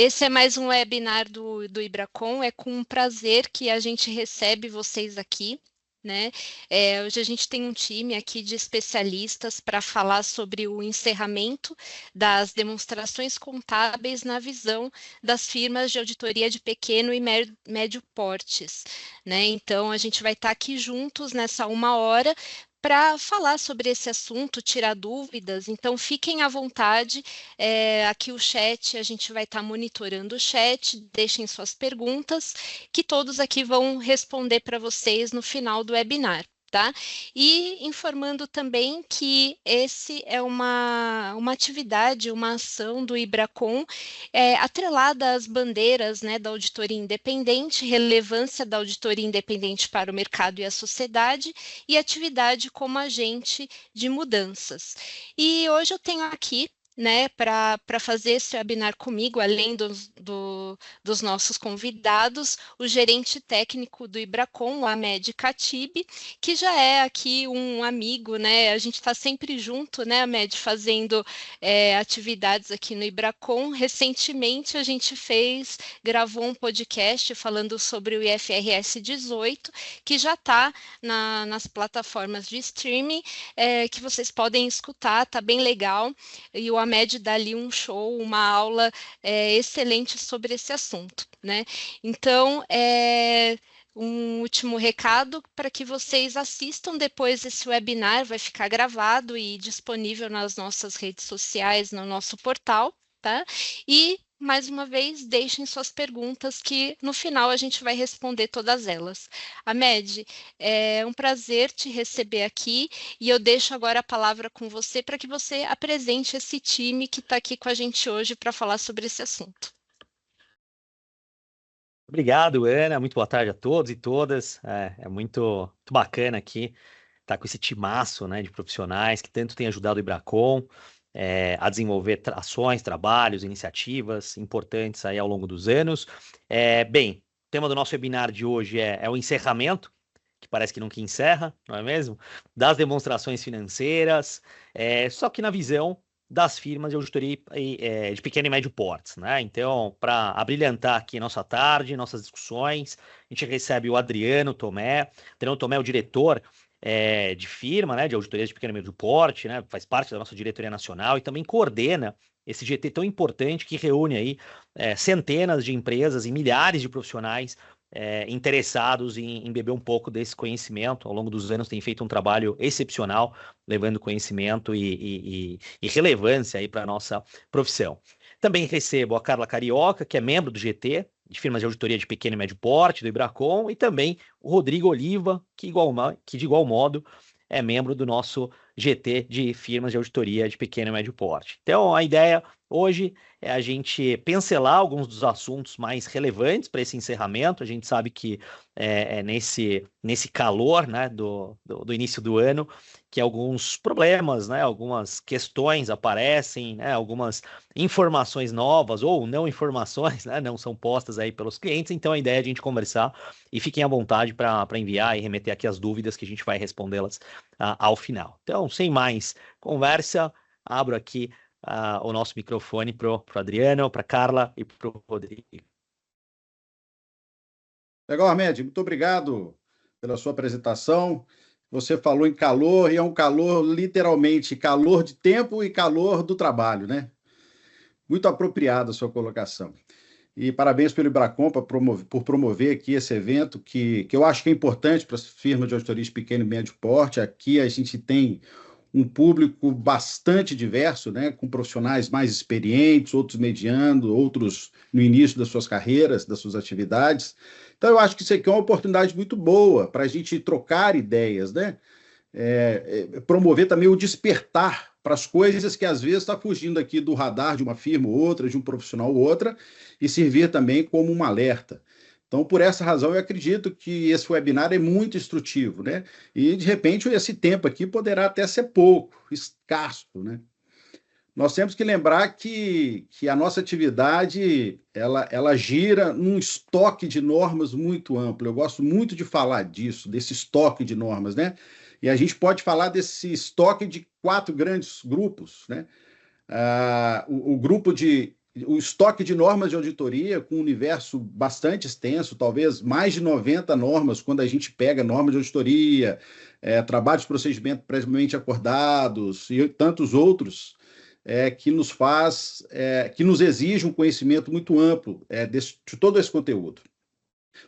Esse é mais um webinar do Ibracon, é com um prazer que a gente recebe vocês aqui, né? Hoje a gente tem um time aqui de especialistas para falar sobre o encerramento das demonstrações contábeis na visão das firmas de auditoria de pequeno e médio portes, né? Então, a gente vai estar aqui juntos nessa 1 hora para falar sobre esse assunto, tirar dúvidas. Então, fiquem à vontade. Aqui o chat, a gente vai estar monitorando o chat. Deixem suas perguntas, que todos aqui vão responder para vocês no final do webinar. Tá? E informando também que esse é uma atividade, uma ação do Ibracon, atrelada às bandeiras, né, da auditoria independente, relevância da auditoria independente para o mercado e a sociedade, e atividade como agente de mudanças. E hoje eu tenho aqui, né, para fazer esse webinar comigo, além dos nossos convidados, o gerente técnico do Ibracon, o Hamed Khatib, que já é aqui um amigo, né? A gente está sempre junto, né, Hamed, fazendo atividades aqui no Ibracon. Recentemente a gente gravou um podcast falando sobre o IFRS 18, que já está nas plataformas de streaming, que vocês podem escutar, tá bem legal. E o Hamed dá ali um show, uma aula excelente sobre esse assunto, né? Então, um último recado para que vocês assistam depois esse webinar, vai ficar gravado e disponível nas nossas redes sociais, no nosso portal, tá? E, mais uma vez, deixem suas perguntas que no final a gente vai responder todas elas. Hamed, é um prazer te receber aqui e eu deixo agora a palavra com você para que você apresente esse time que está aqui com a gente hoje para falar sobre esse assunto. Obrigado, Ana. Muito boa tarde a todos e todas. É muito bacana aqui estar com esse timaço, né, de profissionais que tanto tem ajudado o Ibracon a desenvolver ações, trabalhos, iniciativas importantes aí ao longo dos anos. Bem, o tema do nosso webinar de hoje é o encerramento, que parece que nunca encerra, não é mesmo? Das demonstrações financeiras, só que na visão das firmas de auditoria de pequeno e médio porte, né? Então, para abrilhantar aqui nossa tarde, nossas discussões, a gente recebe o Adriano Tomé. Adriano Tomé é o diretor de firma, né, de auditoria de pequeno e médio porte, né? Faz parte da nossa diretoria nacional e também coordena esse GT tão importante que reúne aí centenas de empresas e milhares de profissionais interessados em beber um pouco desse conhecimento. Ao longo dos anos tem feito um trabalho excepcional, levando conhecimento e relevância aí para a nossa profissão. Também recebo a Carla Carioca, que é membro do GT, de firmas de auditoria de pequeno e médio porte, do Ibracon, e também o Rodrigo Oliva, que de igual modo é membro do nosso GT de firmas de auditoria de pequeno e médio porte. Então, a ideia hoje é a gente pincelar alguns dos assuntos mais relevantes para esse encerramento. A gente sabe que nesse calor, né, do início do ano, que alguns problemas, né, algumas questões aparecem, né, algumas informações novas ou não informações, né, não são postas aí pelos clientes. Então a ideia é a gente conversar e fiquem à vontade para enviar e remeter aqui as dúvidas que a gente vai respondê-las ao final. Então, sem mais conversa, abro aqui o nosso microfone para o Adriano, para a Carla e para o Rodrigo. Legal, Hamed, muito obrigado pela sua apresentação. Você falou em calor, e é um calor, literalmente, calor de tempo e calor do trabalho, né? Muito apropriada a sua colocação. E parabéns pelo Ibracon por promover aqui esse evento, que eu acho que é importante para as firmas de auditoria de pequeno e médio porte. Aqui a gente tem um público bastante diverso, né, com profissionais mais experientes, outros mediando, outros no início das suas carreiras, das suas atividades. Então, eu acho que isso aqui é uma oportunidade muito boa para a gente trocar ideias, né? Promover também o despertar para as coisas que às vezes está fugindo aqui do radar de uma firma ou outra, de um profissional ou outra, e servir também como um alerta. Então, por essa razão, eu acredito que esse webinar é muito instrutivo, né? E, de repente, esse tempo aqui poderá até ser pouco, escasso, né? Nós temos que lembrar que a nossa atividade, ela gira num estoque de normas muito amplo. Eu gosto muito de falar disso, desse estoque de normas, né? E a gente pode falar desse estoque de 4 grandes grupos, né? O grupo de o estoque de normas de auditoria com um universo bastante extenso, talvez mais de 90 normas, quando a gente pega normas de auditoria, trabalhos de procedimento previamente acordados e tantos outros, que nos faz, que nos exige um conhecimento muito amplo de todo esse conteúdo.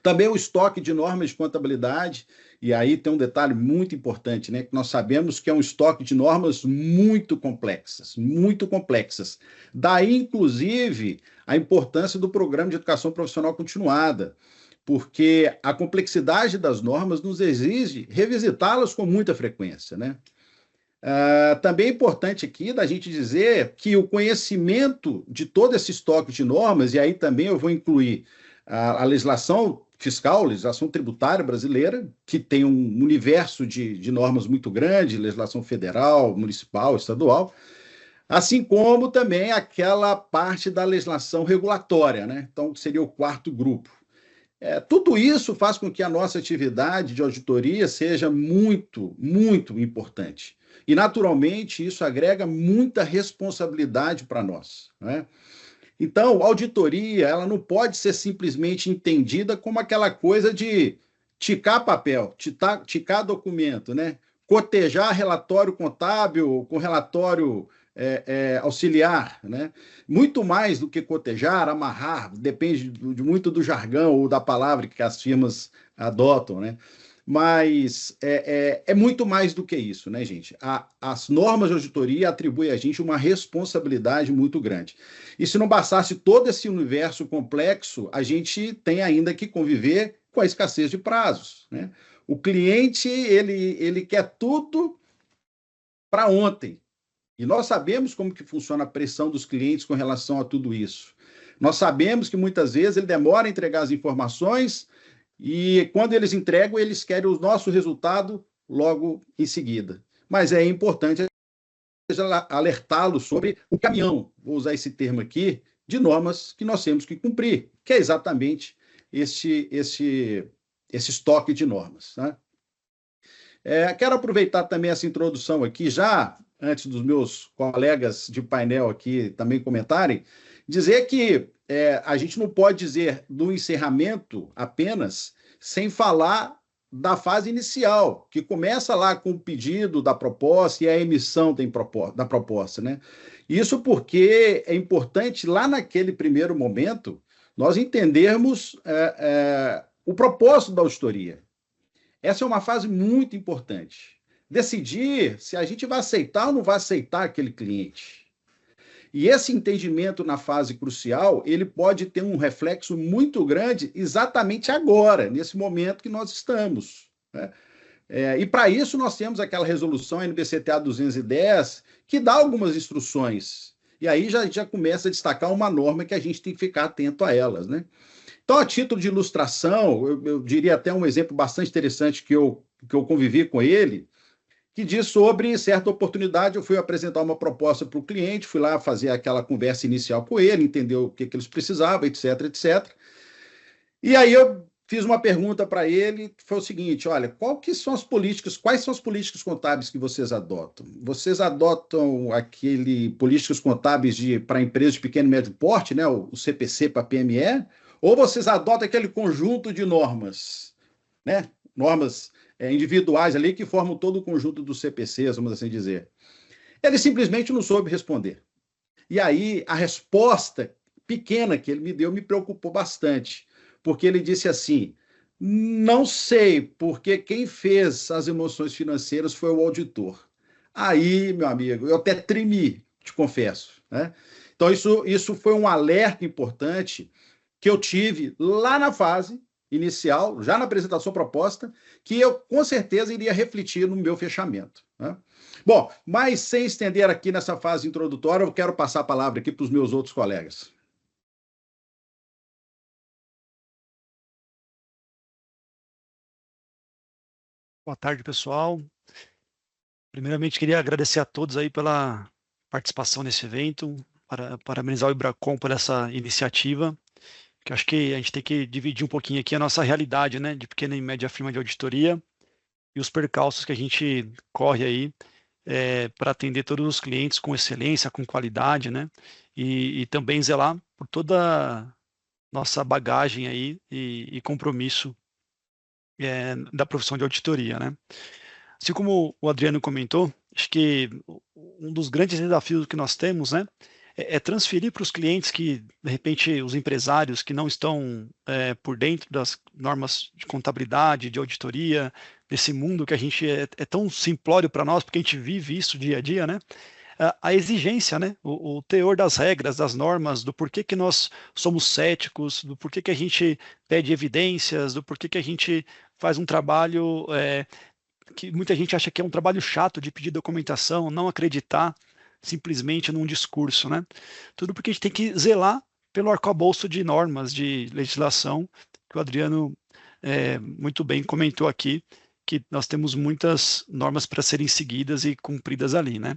Também o estoque de normas de contabilidade, e aí tem um detalhe muito importante, né? Que nós sabemos que é um estoque de normas muito complexas, muito complexas. Daí, inclusive, a importância do programa de educação profissional continuada, porque a complexidade das normas nos exige revisitá-las com muita frequência, né? Também é importante aqui da gente dizer que o conhecimento de todo esse estoque de normas, e aí também eu vou incluir a legislação fiscal, legislação tributária brasileira, que tem um universo de normas muito grande, legislação federal, municipal, estadual, assim como também aquela parte da legislação regulatória, né? Então, seria o quarto grupo. Tudo isso faz com que a nossa atividade de auditoria seja muito, muito importante. E, naturalmente, isso agrega muita responsabilidade para nós, né? Então, a auditoria, ela não pode ser simplesmente entendida como aquela coisa de ticar papel, ticar documento, né? Cotejar relatório contábil com relatório auxiliar, né? Muito mais do que cotejar, amarrar, depende muito do jargão ou da palavra que as firmas adotam, né? Mas é muito mais do que isso, né, gente? As normas de auditoria atribuem a gente uma responsabilidade muito grande. E se não bastasse todo esse universo complexo, a gente tem ainda que conviver com a escassez de prazos, né? O cliente, ele quer tudo para ontem. E nós sabemos como que funciona a pressão dos clientes com relação a tudo isso. Nós sabemos que muitas vezes ele demora a entregar as informações e quando eles entregam, eles querem o nosso resultado logo em seguida. Mas é importante alertá-los sobre o caminhão, vou usar esse termo aqui, de normas que nós temos que cumprir, que é exatamente esse estoque de normas, né? Quero aproveitar também essa introdução aqui, já antes dos meus colegas de painel aqui também comentarem, dizer que a gente não pode dizer do encerramento apenas sem falar da fase inicial, que começa lá com o pedido da proposta e a emissão da proposta, né? Isso porque é importante, lá naquele primeiro momento, nós entendermos o propósito da auditoria. Essa é uma fase muito importante. Decidir se a gente vai aceitar ou não vai aceitar aquele cliente. E esse entendimento na fase crucial, ele pode ter um reflexo muito grande exatamente agora, nesse momento que nós estamos, né? E para isso nós temos aquela resolução NBCTA 210, que dá algumas instruções. E aí já começa a destacar uma norma que a gente tem que ficar atento a elas, né? Então, a título de ilustração, eu diria até um exemplo bastante interessante que eu convivi com ele, que diz sobre certa oportunidade, eu fui apresentar uma proposta para o cliente, fui lá fazer aquela conversa inicial com ele, entender o que eles precisavam, etc, etc. E aí eu fiz uma pergunta para ele, que foi o seguinte: olha, quais são as políticas contábeis que vocês adotam? Vocês adotam políticas contábeis para empresas de pequeno e médio porte, né, o CPC para PME, ou vocês adotam aquele conjunto de normas, né? Normas individuais ali que formam todo o conjunto dos CPCs, vamos assim dizer. Ele simplesmente não soube responder. E aí a resposta pequena que ele me deu me preocupou bastante, porque ele disse assim: não sei, porque quem fez as emoções financeiras foi o auditor. Aí, meu amigo, eu até tremi, te confesso, né? Então isso foi um alerta importante que eu tive lá na fase inicial, já na apresentação proposta, que eu com certeza iria refletir no meu fechamento, né? Bom, mas sem estender aqui nessa fase introdutória, eu quero passar a palavra aqui para os meus outros colegas. Boa tarde, pessoal. Primeiramente, queria agradecer a todos aí pela participação nesse evento, parabenizar o Ibracon por essa iniciativa, que eu acho que a gente tem que dividir um pouquinho aqui a nossa realidade, né, de pequena e média firma de auditoria e os percalços que a gente corre aí para atender todos os clientes com excelência, com qualidade, né? E também zelar por toda a nossa bagagem aí e compromisso da profissão de auditoria, né? Assim como o Adriano comentou, acho que um dos grandes desafios que nós temos, né, é transferir para os clientes que, de repente, os empresários que não estão por dentro das normas de contabilidade, de auditoria, desse mundo que a gente é tão simplório para nós, porque a gente vive isso dia a dia, né? A exigência, né? O teor das regras, das normas, do porquê que nós somos céticos, do porquê que a gente pede evidências, do porquê que a gente faz um trabalho que muita gente acha que é um trabalho chato de pedir documentação, não acreditar simplesmente num discurso, né? Tudo porque a gente tem que zelar pelo arcabouço de normas, de legislação, que o Adriano muito bem comentou aqui, que nós temos muitas normas para serem seguidas e cumpridas ali, né?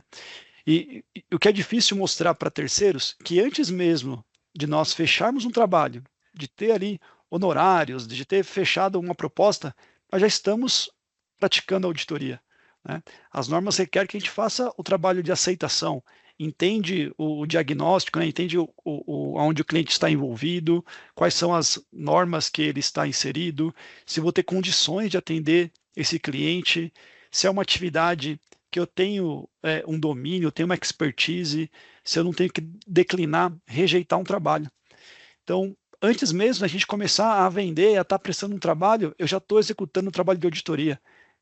E o que é difícil mostrar para terceiros, que antes mesmo de nós fecharmos um trabalho, de ter ali honorários, de ter fechado uma proposta, nós já estamos praticando auditoria, né? As normas requerem que a gente faça o trabalho de aceitação, entende o diagnóstico, né? Entende onde o cliente está envolvido, quais são as normas que ele está inserido, se vou ter condições de atender esse cliente, se é uma atividade que eu tenho um domínio, eu tenho uma expertise, se eu não tenho que declinar, rejeitar um trabalho. Então, antes mesmo da gente começar a vender, a estar prestando um trabalho, eu já estou executando um trabalho de auditoria,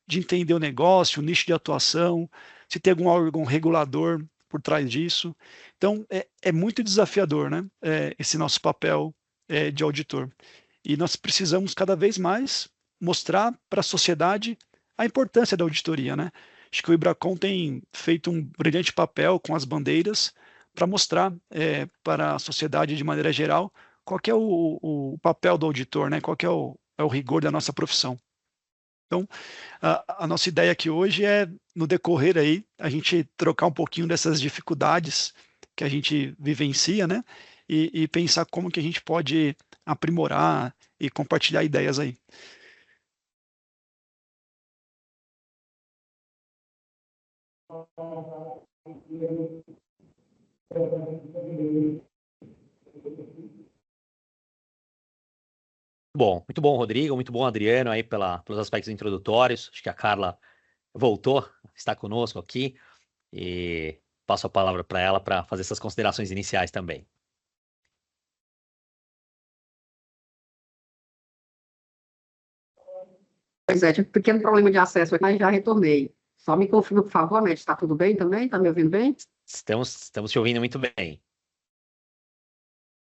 de entender o negócio, o nicho de atuação, se tem algum órgão regulador por trás disso. Então, é muito desafiador, né? Esse nosso papel de auditor. E nós precisamos cada vez mais mostrar para a sociedade a importância da auditoria, né? Acho que o Ibracon tem feito um brilhante papel com as bandeiras para mostrar para a sociedade de maneira geral qual que é o papel do auditor, né? Qual que é o rigor da nossa profissão. Então, a nossa ideia aqui hoje é, no decorrer aí, a gente trocar um pouquinho dessas dificuldades que a gente vivencia, né? E pensar como que a gente pode aprimorar e compartilhar ideias aí. Bom, muito bom, Rodrigo, muito bom, Adriano, aí pelos aspectos introdutórios. Acho que a Carla voltou, está conosco aqui, e passo a palavra para ela para fazer essas considerações iniciais também. Pois é, tive um pequeno problema de acesso aqui, mas já retornei. Só me confirma, por favor, Matt, está tudo bem também? Está me ouvindo bem? Estamos te ouvindo muito bem.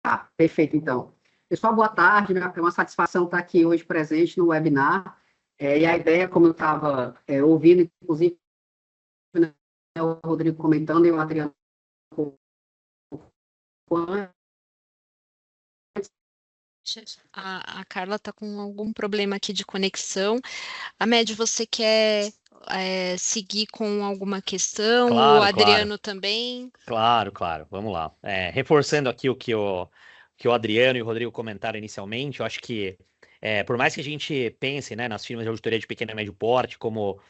Ah, perfeito, então. Pessoal, boa tarde, né? É uma satisfação estar aqui hoje presente no webinar. E a ideia, como eu estava ouvindo, inclusive, né, o Rodrigo comentando e o Adriano A Carla está com algum problema aqui de conexão. Amédio, você quer seguir com alguma questão? Claro, O Adriano também? Claro. Vamos lá. Reforçando aqui o que o Adriano e o Rodrigo comentaram inicialmente, eu acho que, por mais que a gente pense, né, nas firmas de auditoria de pequeno e médio porte como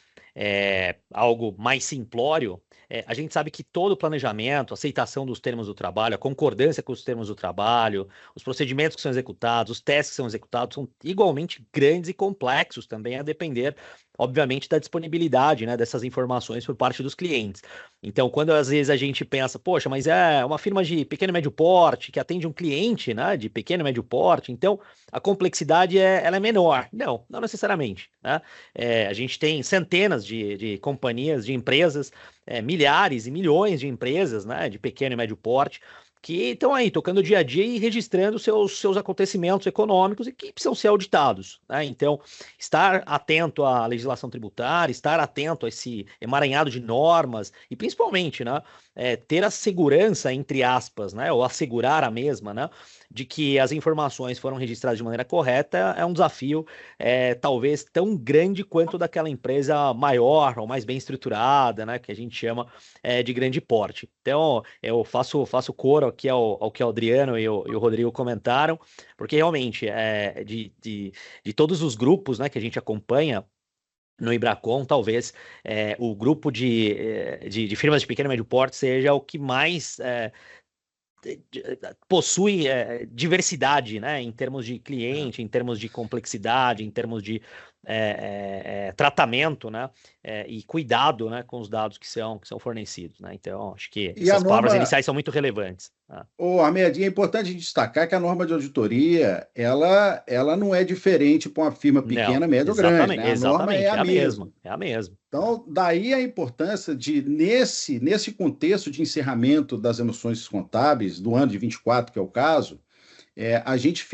algo mais simplório, a gente sabe que todo o planejamento, a aceitação dos termos do trabalho, a concordância com os termos do trabalho, os procedimentos que são executados, os testes que são executados, são igualmente grandes e complexos também, a depender, obviamente, da disponibilidade, né, dessas informações por parte dos clientes. Então, quando às vezes a gente pensa, poxa, mas é uma firma de pequeno e médio porte que atende um cliente, né, de pequeno e médio porte, então a complexidade ela é menor. Não necessariamente, né? A gente tem centenas de companhias, de empresas, milhares e milhões de empresas, né, de pequeno e médio porte, que estão aí tocando o dia a dia e registrando seus acontecimentos econômicos e que precisam ser auditados, né? Então, estar atento à legislação tributária, estar atento a esse emaranhado de normas e principalmente, né, ter a segurança, entre aspas, né, ou assegurar a mesma, né, de que as informações foram registradas de maneira correta é um desafio talvez tão grande quanto daquela empresa maior ou mais bem estruturada, né, que a gente chama de grande porte. Então, eu faço coro aqui ao que o Adriano e o Rodrigo comentaram, porque realmente de todos os grupos, né, que a gente acompanha, no Ibracon, talvez o grupo de firmas de pequeno e médio porte seja o que mais possui diversidade, né, em termos de cliente, em termos de complexidade, em termos de tratamento, né, e cuidado, né, com os dados que são fornecidos, né? Então, acho que essas palavras iniciais são muito relevantes. Ahmed, é importante destacar que a norma de auditoria, ela não é diferente para uma firma pequena, média ou grande, né? A norma é a mesma. É a mesma. Então, daí a importância de, nesse contexto de encerramento das emoções contábeis do ano de 24, que é o caso, a gente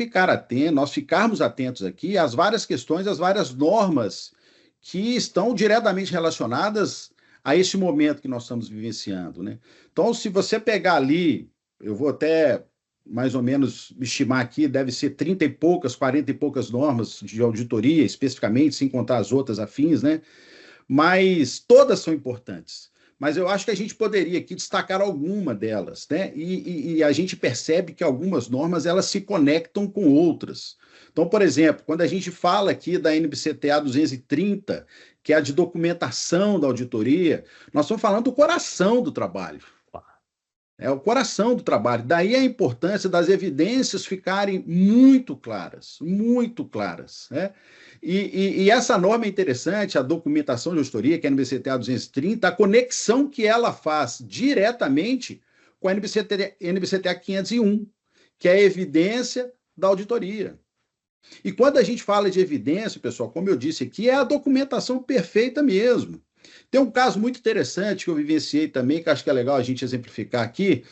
nós ficarmos atentos aqui às várias questões, às várias normas que estão diretamente relacionadas a esse momento que nós estamos vivenciando, né? Então, se você pegar ali, eu vou até mais ou menos estimar aqui, deve ser 30 e poucas, 40 e poucas normas de auditoria, especificamente, sem contar as outras afins, né? Mas todas são importantes. Mas eu acho que a gente poderia aqui destacar alguma delas, né? E a gente percebe que algumas normas elas se conectam com outras. Então, por exemplo, quando a gente fala aqui da NBCTA 230, que é a de documentação da auditoria, nós estamos falando do coração do trabalho. É o coração do trabalho. Daí a importância das evidências ficarem muito claras, né? E essa norma é interessante, a documentação de auditoria, que é a NBCTA 230, a conexão que ela faz diretamente com a NBCTA 501, que é a evidência da auditoria. E quando a gente fala de evidência, pessoal, como eu disse aqui, é a documentação perfeita mesmo. Tem um caso muito interessante que eu vivenciei também, que acho que é legal a gente exemplificar aqui.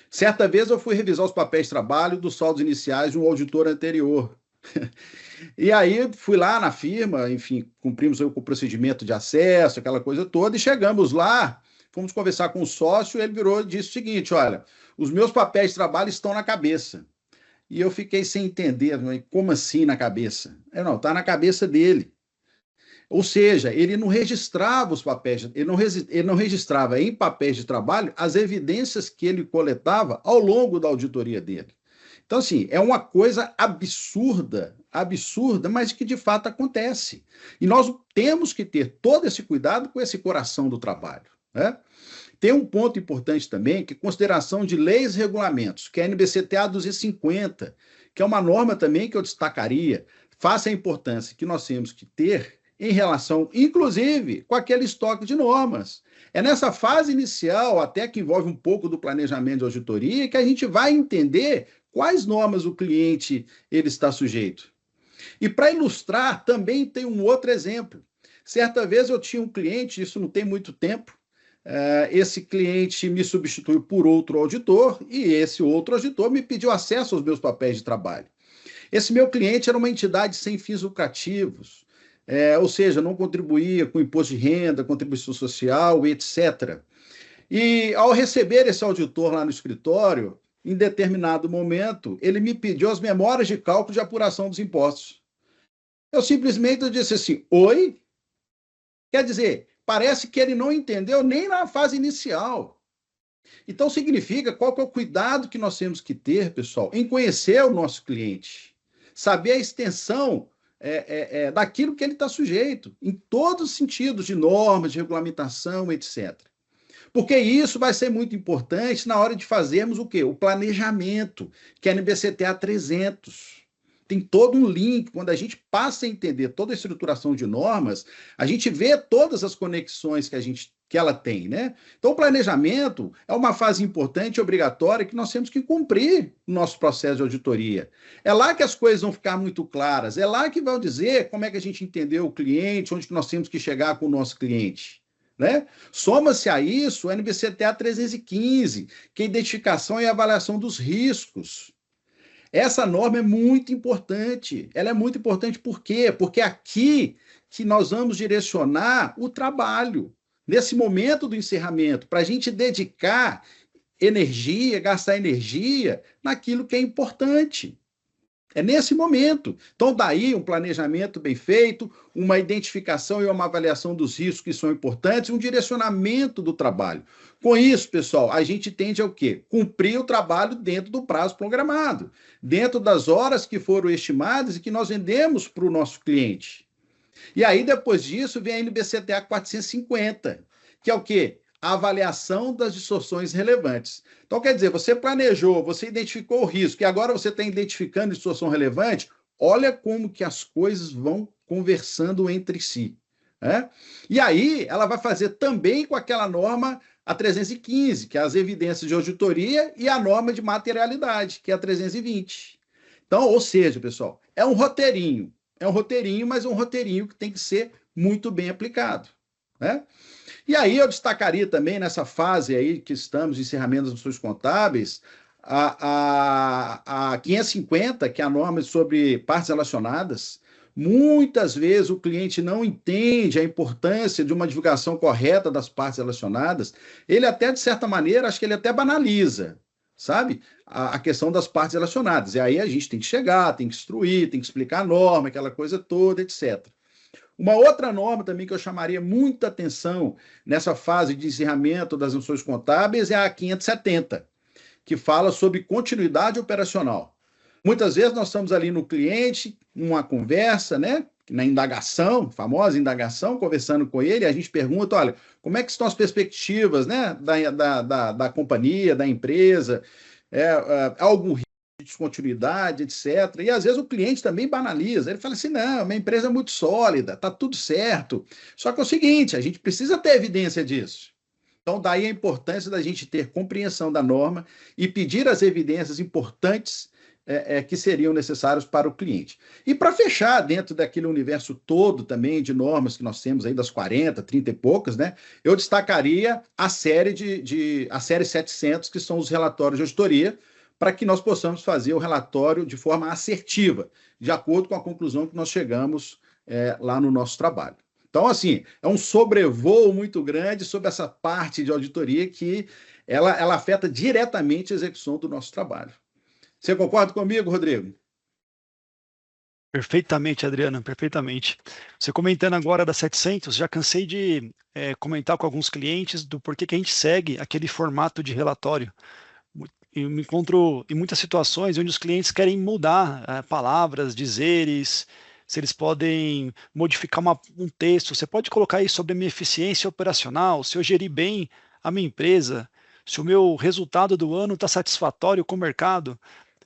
Certa vez eu fui revisar os papéis de trabalho dos saldos iniciais de um auditor anterior. E aí fui lá na firma, enfim, cumprimos com o procedimento de acesso, aquela coisa toda, e chegamos lá, fomos conversar com o sócio, e ele virou e disse o seguinte: olha, os meus papéis de trabalho estão na cabeça. E eu fiquei sem entender, como assim na cabeça? Não, está na cabeça dele. Ou seja, ele não registrava os papéis, ele não registrava em papéis de trabalho as evidências que ele coletava ao longo da auditoria dele. Então, assim, é uma coisa absurda, mas que de fato acontece. E nós temos que ter todo esse cuidado com esse coração do trabalho, né? Tem um ponto importante também, que é consideração de leis e regulamentos, que é a NBCTA 250, que é uma norma também que eu destacaria, face à importância que nós temos que ter em relação, inclusive, com aquele estoque de normas. É nessa fase inicial, até que envolve um pouco do planejamento de auditoria, que a gente vai entender quais normas o cliente ele está sujeito. E para ilustrar, também tem um outro exemplo. Certa vez eu tinha um cliente, isso não tem muito tempo, esse cliente me substituiu por outro auditor e esse outro auditor me pediu acesso aos meus papéis de trabalho. Esse meu cliente era uma entidade sem fins lucrativos, ou seja, não contribuía com imposto de renda, contribuição social, etc. E ao receber esse auditor lá no escritório, em determinado momento, ele me pediu as memórias de cálculo de apuração dos impostos. Eu simplesmente disse assim: oi? Quer dizer, parece que ele não entendeu nem na fase inicial. Então, significa qual que é o cuidado que nós temos que ter, pessoal, em conhecer o nosso cliente, saber a extensão daquilo que ele está sujeito, em todos os sentidos, de normas, de regulamentação, etc. Porque isso vai ser muito importante na hora de fazermos o quê? O planejamento, que é a NBCTA 300. Tem todo um link. Quando a gente passa a entender toda a estruturação de normas, a gente vê todas as conexões que ela tem, né? Então, o planejamento é uma fase importante e obrigatória que nós temos que cumprir no nosso processo de auditoria. É lá que as coisas vão ficar muito claras, é lá que vão dizer como é que a gente entendeu o cliente, onde que nós temos que chegar com o nosso cliente, né? Soma-se a isso o NBCTA 315, que é a identificação e avaliação dos riscos. Essa norma é muito importante. Ela é muito importante por quê? Porque é aqui que nós vamos direcionar o trabalho, nesse momento do encerramento, para a gente dedicar energia, gastar energia naquilo que é importante. É nesse momento. Então, daí um planejamento bem feito, uma identificação e uma avaliação dos riscos que são importantes, um direcionamento do trabalho. Com isso, pessoal, a gente tende ao quê? Cumprir o trabalho dentro do prazo programado, dentro das horas que foram estimadas e que nós vendemos para o nosso cliente. E aí, depois disso, vem a NBCTA 450, que é o quê? A avaliação das distorções relevantes. Então, quer dizer, você planejou, você identificou o risco, e agora você está identificando distorção relevante, olha como que as coisas vão conversando entre si. Né? E aí, ela vai fazer também com aquela norma, a 315, que é as evidências de auditoria, e a norma de materialidade, que é a 320. Então, ou seja, pessoal, é um roteirinho, mas é um roteirinho que tem que ser muito bem aplicado. Né? E aí eu destacaria também nessa fase aí que estamos de encerramento das funções contábeis, a 550, que é a norma sobre partes relacionadas. Muitas vezes o cliente não entende a importância de uma divulgação correta das partes relacionadas. Ele até, de certa maneira, acho que ele até banaliza, sabe? A questão das partes relacionadas. E aí a gente tem que chegar, tem que instruir, tem que explicar a norma, aquela coisa toda, etc. Uma outra norma também que eu chamaria muita atenção nessa fase de encerramento das funções contábeis é a 570, que fala sobre continuidade operacional. Muitas vezes nós estamos ali no cliente, numa conversa, né? Na indagação, famosa indagação, conversando com ele, a gente pergunta, olha, como é que estão as perspectivas, né, da companhia, da empresa, algum risco de descontinuidade, etc. E às vezes o cliente também banaliza, ele fala assim, não, minha empresa é muito sólida, está tudo certo. Só que é o seguinte, a gente precisa ter evidência disso. Então, daí a importância da gente ter compreensão da norma e pedir as evidências importantes que seriam necessários para o cliente. E para fechar, dentro daquele universo todo também de normas que nós temos aí, das 40, 30 e poucas, né, eu destacaria a série a série 700, que são os relatórios de auditoria, para que nós possamos fazer o relatório de forma assertiva, de acordo com a conclusão que nós chegamos lá no nosso trabalho. Então, assim, é um sobrevoo muito grande sobre essa parte de auditoria que ela afeta diretamente a execução do nosso trabalho. Você concorda comigo, Rodrigo? Perfeitamente, Adriano, perfeitamente. Você comentando agora da 700, já cansei de comentar com alguns clientes do porquê que a gente segue aquele formato de relatório. Eu me encontro em muitas situações onde os clientes querem mudar palavras, dizeres, se eles podem modificar um texto. Você pode colocar aí sobre a minha eficiência operacional, se eu gerir bem a minha empresa, se o meu resultado do ano está satisfatório com o mercado.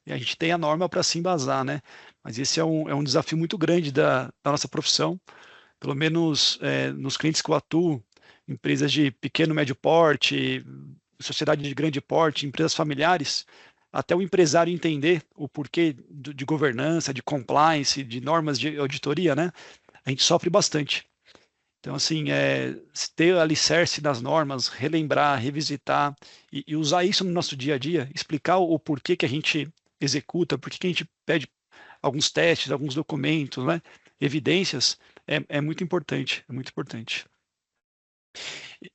E a gente tem a norma para se embasar, né? Mas esse é um desafio muito grande da nossa profissão, pelo menos nos clientes que eu atuo, empresas de pequeno, médio porte, sociedade de grande porte, empresas familiares, até o empresário entender o porquê de governança, de compliance, de normas de auditoria, né? A gente sofre bastante. Então, assim, ter alicerce das normas, relembrar, revisitar e usar isso no nosso dia a dia, explicar o porquê que a gente executa, porquê que a gente pede alguns testes, alguns documentos, né? Evidências, é muito importante, é muito importante.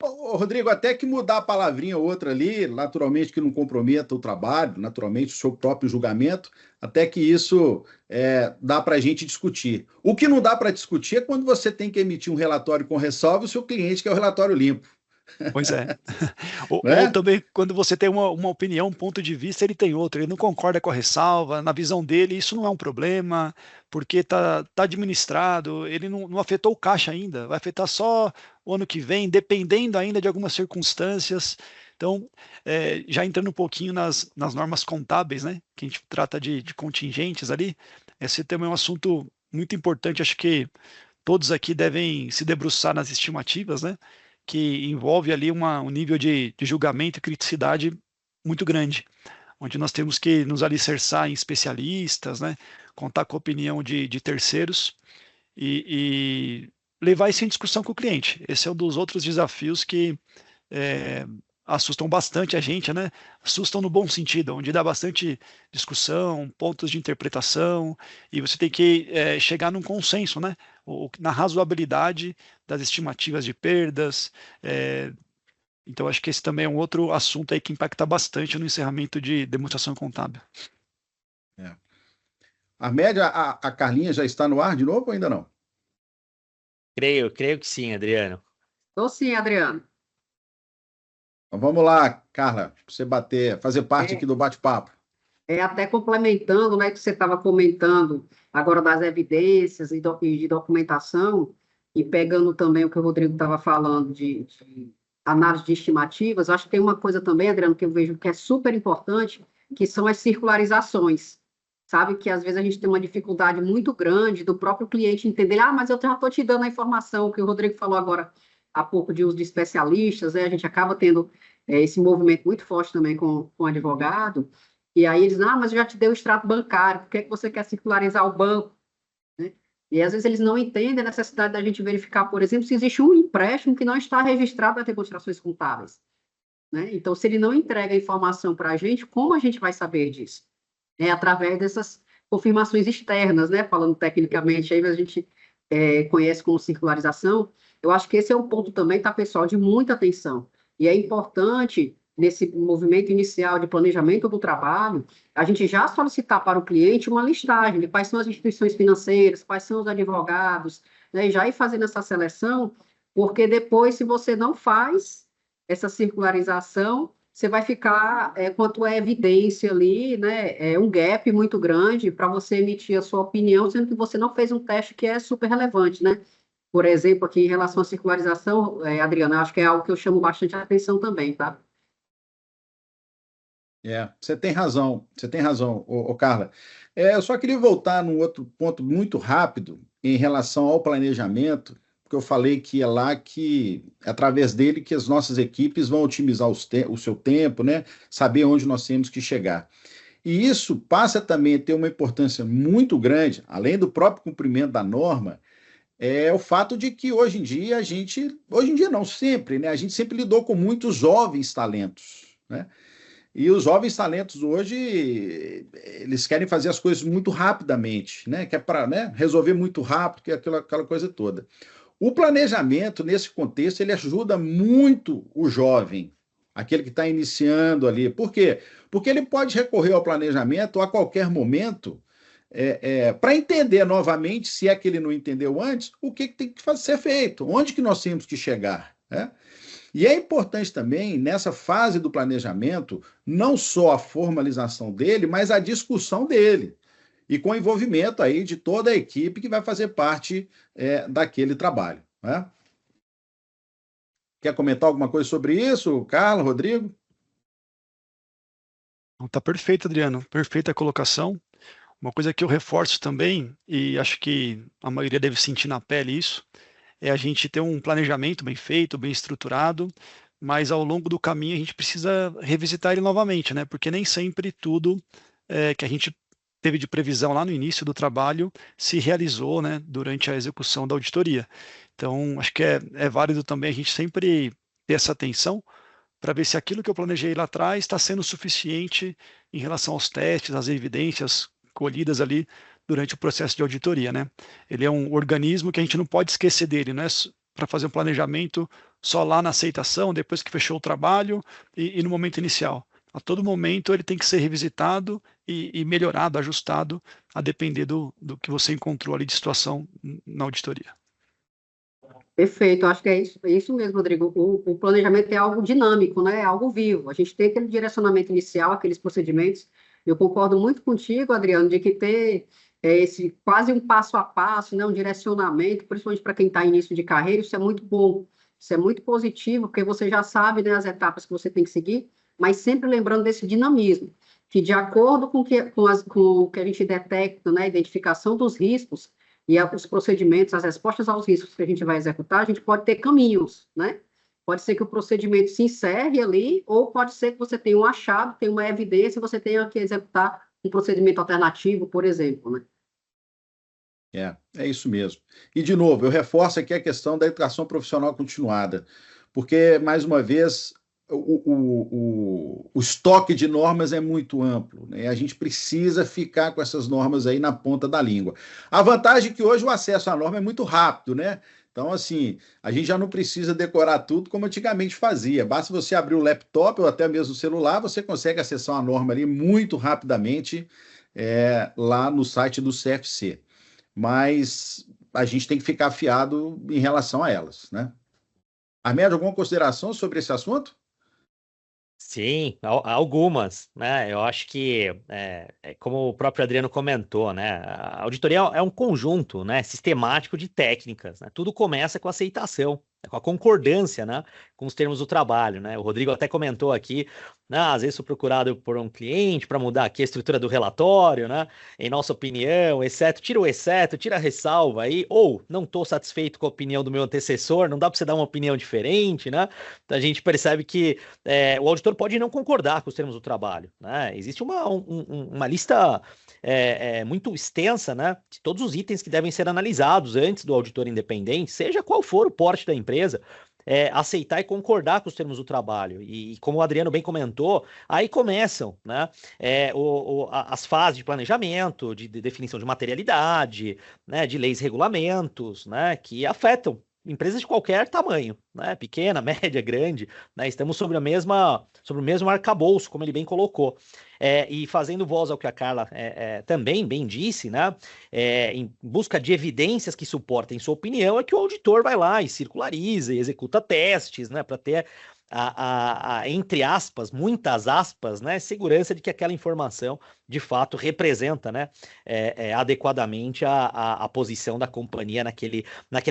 Ô, Rodrigo, até que mudar a palavrinha ou outra ali, naturalmente que não comprometa o trabalho, naturalmente o seu próprio julgamento, até que isso dá para a gente discutir. O que não dá para discutir é quando você tem que emitir um relatório com ressalva e o seu cliente quer o relatório limpo. Pois é. Ou Né? também, quando você tem uma opinião, um ponto de vista, ele tem outro, ele não concorda com a ressalva, na visão dele, isso não é um problema, porque está administrado, ele não afetou o caixa ainda, vai afetar só o ano que vem, dependendo ainda de algumas circunstâncias. Então, já entrando um pouquinho nas normas contábeis, né, que a gente trata de contingentes ali, esse também é um assunto muito importante, acho que todos aqui devem se debruçar nas estimativas, né, que envolve ali um nível de julgamento e criticidade muito grande, onde nós temos que nos alicerçar em especialistas, né, contar com a opinião de terceiros e levar isso em discussão com o cliente. Esse é um dos outros desafios que assustam bastante a gente, né? Assustam no bom sentido, onde dá bastante discussão, pontos de interpretação, e você tem que chegar num consenso, né? Na razoabilidade das estimativas de perdas. Então, acho que esse também é um outro assunto aí que impacta bastante no encerramento de demonstração contábil. A média, a Carlinha já está no ar de novo ou ainda não? Creio que sim, Adriano. Estou sim, Adriano. Então, vamos lá, Carla, você fazer parte aqui do bate-papo. Até complementando, né, que você estava comentando agora das evidências e de documentação, e pegando também o que o Rodrigo estava falando de análise de estimativas, eu acho que tem uma coisa também, Adriano, que eu vejo que é super importante, que são as circularizações. Sabe que às vezes a gente tem uma dificuldade muito grande do próprio cliente entender, mas eu já estou te dando a informação que o Rodrigo falou agora há pouco de uso de especialistas, né? A gente acaba tendo esse movimento muito forte também com o advogado, e aí eles, mas eu já te dei o extrato bancário, por que é que você quer circularizar o banco? Né? E às vezes eles não entendem a necessidade da gente verificar, por exemplo, se existe um empréstimo que não está registrado nas demonstrações contábeis. Né? Então, se ele não entrega a informação para a gente, como a gente vai saber disso? Através dessas confirmações externas, né? Falando tecnicamente, aí a gente conhece como circularização. Eu acho que esse é um ponto também, tá, pessoal, de muita atenção. E é importante, nesse movimento inicial de planejamento do trabalho, a gente já solicitar para o cliente uma listagem de quais são as instituições financeiras, quais são os advogados, né? E já ir fazendo essa seleção, porque depois, se você não faz essa circularização, você vai ficar com a tua evidência ali, né? Um gap muito grande para você emitir a sua opinião, sendo que você não fez um teste que é super relevante, né? Por exemplo, aqui em relação à circularização, Adriana, acho que é algo que eu chamo bastante atenção também, tá? Você tem razão, Carla. Eu só queria voltar num outro ponto muito rápido em relação ao planejamento, porque eu falei que é lá que, é através dele, que as nossas equipes vão otimizar o seu tempo, né? Saber onde nós temos que chegar. E isso passa também a ter uma importância muito grande, além do próprio cumprimento da norma, é o fato de que hoje em dia hoje em dia não, sempre, né? A gente sempre lidou com muitos jovens talentos, né? E os jovens talentos hoje, eles querem fazer as coisas muito rapidamente, né? Que é para, né, resolver muito rápido, que é aquela coisa toda. O planejamento, nesse contexto, ele ajuda muito o jovem, aquele que está iniciando ali. Por quê? Porque ele pode recorrer ao planejamento a qualquer momento para entender novamente, se é que ele não entendeu antes, o que tem que ser feito, onde que nós temos que chegar, né? E é importante também, nessa fase do planejamento, não só a formalização dele, mas a discussão dele. E com o envolvimento aí de toda a equipe que vai fazer parte daquele trabalho. Né? Quer comentar alguma coisa sobre isso, Carlos, Rodrigo? Tá perfeito, Adriano. Perfeita a colocação. Uma coisa que eu reforço também, e acho que a maioria deve sentir na pele isso, é a gente ter um planejamento bem feito, bem estruturado, mas ao longo do caminho a gente precisa revisitar ele novamente, né? Porque nem sempre tudo que a gente teve de previsão lá no início do trabalho se realizou, né, durante a execução da auditoria. Então, acho que é válido também a gente sempre ter essa atenção para ver se aquilo que eu planejei lá atrás está sendo suficiente em relação aos testes, às evidências colhidas ali durante o processo de auditoria, né? Ele é um organismo que a gente não pode esquecer dele, não é para fazer um planejamento só lá na aceitação, depois que fechou o trabalho e no momento inicial. A todo momento ele tem que ser revisitado e melhorado, ajustado, a depender do que você encontrou ali de situação na auditoria. Perfeito, acho que é isso mesmo, Rodrigo. O planejamento é algo dinâmico, né? É algo vivo. A gente tem aquele direcionamento inicial, aqueles procedimentos. Eu concordo muito contigo, Adriano, de que ter esse quase um passo a passo, né? Um direcionamento, principalmente para quem está em início de carreira, isso é muito bom, isso é muito positivo, porque você já sabe, né, as etapas que você tem que seguir, mas sempre lembrando desse dinamismo, que de acordo com o que a gente detecta, né, a identificação dos riscos, e os procedimentos, as respostas aos riscos que a gente vai executar, a gente pode ter caminhos, né? Pode ser que o procedimento se encerre ali, ou pode ser que você tenha um achado, tenha uma evidência, e você tenha que executar um procedimento alternativo, por exemplo, né? É isso mesmo. E, de novo, eu reforço aqui a questão da educação profissional continuada, porque, mais uma vez, o estoque de normas é muito amplo, né? A gente precisa ficar com essas normas aí na ponta da língua. A vantagem é que hoje o acesso à norma é muito rápido, né? Então, assim, a gente já não precisa decorar tudo como antigamente fazia. Basta você abrir o laptop ou até mesmo o celular, você consegue acessar uma norma ali muito rapidamente lá no site do CFC. Mas a gente tem que ficar afiado em relação a elas, né? Armedo, alguma consideração sobre esse assunto? Sim, algumas, né? Eu acho que, como o próprio Adriano comentou, né? A auditoria é um conjunto, né, sistemático de técnicas, né? Tudo começa com a aceitação, com a concordância, né, com os termos do trabalho, né? O Rodrigo até comentou aqui, né, às vezes sou procurado por um cliente para mudar aqui a estrutura do relatório, né? Em nossa opinião, tira o exceto, tira a ressalva aí, ou não estou satisfeito com a opinião do meu antecessor, não dá para você dar uma opinião diferente, né? Então a gente percebe que o auditor pode não concordar com os termos do trabalho, né? Existe uma lista muito extensa, né, de todos os itens que devem ser analisados antes do auditor independente, seja qual for o porte da empresa, aceitar e concordar com os termos do trabalho. E como o Adriano bem comentou, aí começam, né, as fases de planejamento, de definição de materialidade, né, de leis e regulamentos, né, que afetam empresas de qualquer tamanho, né? Pequena, média, grande, né? Estamos sobre o mesmo arcabouço, como ele bem colocou. E fazendo voz ao que a Carla também bem disse, né? Em busca de evidências que suportem sua opinião, é que o auditor vai lá e circulariza e executa testes, né? Para ter entre aspas, muitas aspas, né, segurança de que aquela informação de fato representa, né, adequadamente a posição da companhia naquele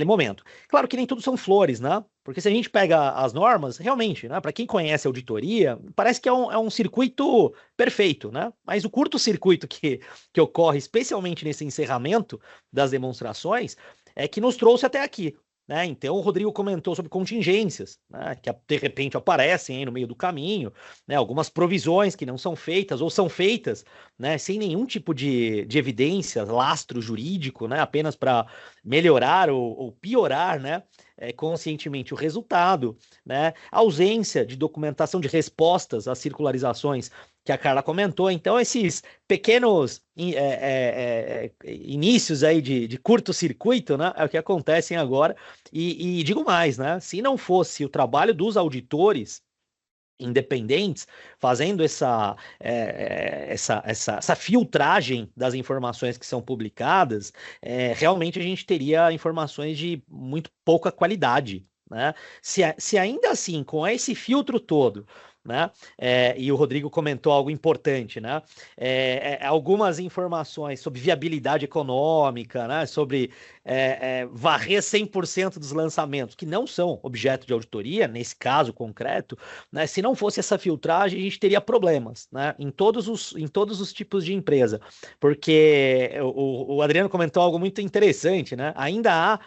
momento. Claro que nem tudo são flores, né? Porque se a gente pega as normas, realmente, né, para quem conhece a auditoria, parece que é um circuito perfeito, né? Mas o curto-circuito que ocorre, especialmente nesse encerramento das demonstrações, é que nos trouxe até aqui. Né? Então, o Rodrigo comentou sobre contingências, né, que de repente aparecem aí no meio do caminho, né, algumas provisões que não são feitas ou são feitas, né, sem nenhum tipo de evidência, lastro jurídico, né, apenas para melhorar ou piorar, né, conscientemente o resultado, né, ausência de documentação de respostas às circularizações que a Carla comentou. Então, esses pequenos inícios aí de curto-circuito, né, é o que acontecem agora. E digo mais, né, se não fosse o trabalho dos auditores independentes fazendo essa filtragem das informações que são publicadas, realmente a gente teria informações de muito pouca qualidade, né? Se ainda assim, com esse filtro todo, né? E o Rodrigo comentou algo importante, né? Algumas informações sobre viabilidade econômica, né? Sobre varrer 100% dos lançamentos, que não são objeto de auditoria, nesse caso concreto, né? Se não fosse essa filtragem, a gente teria problemas, né? Em todos os tipos de empresa, porque o Adriano comentou algo muito interessante, né? Ainda há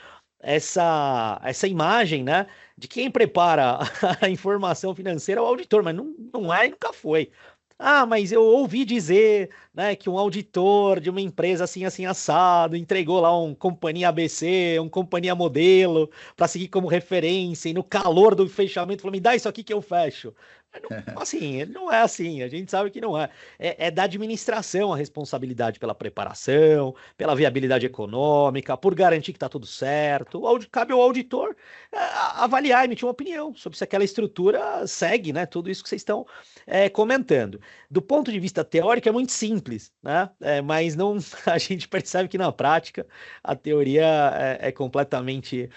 essa imagem, né, de quem prepara a informação financeira é o auditor, mas não é e nunca foi. Ah, mas eu ouvi dizer, né, que um auditor de uma empresa assim, assim, assado, entregou lá um companhia ABC, um companhia modelo, para seguir como referência, e no calor do fechamento falou, me dá isso aqui que eu fecho. Assim, não é assim, a gente sabe que não é. É da administração a responsabilidade pela preparação, pela viabilidade econômica, por garantir que está tudo certo. Cabe ao auditor avaliar, emitir uma opinião sobre se aquela estrutura segue, né, tudo isso que vocês estão comentando. Do ponto de vista teórico é muito simples, né? Mas não, a gente percebe que na prática a teoria é completamente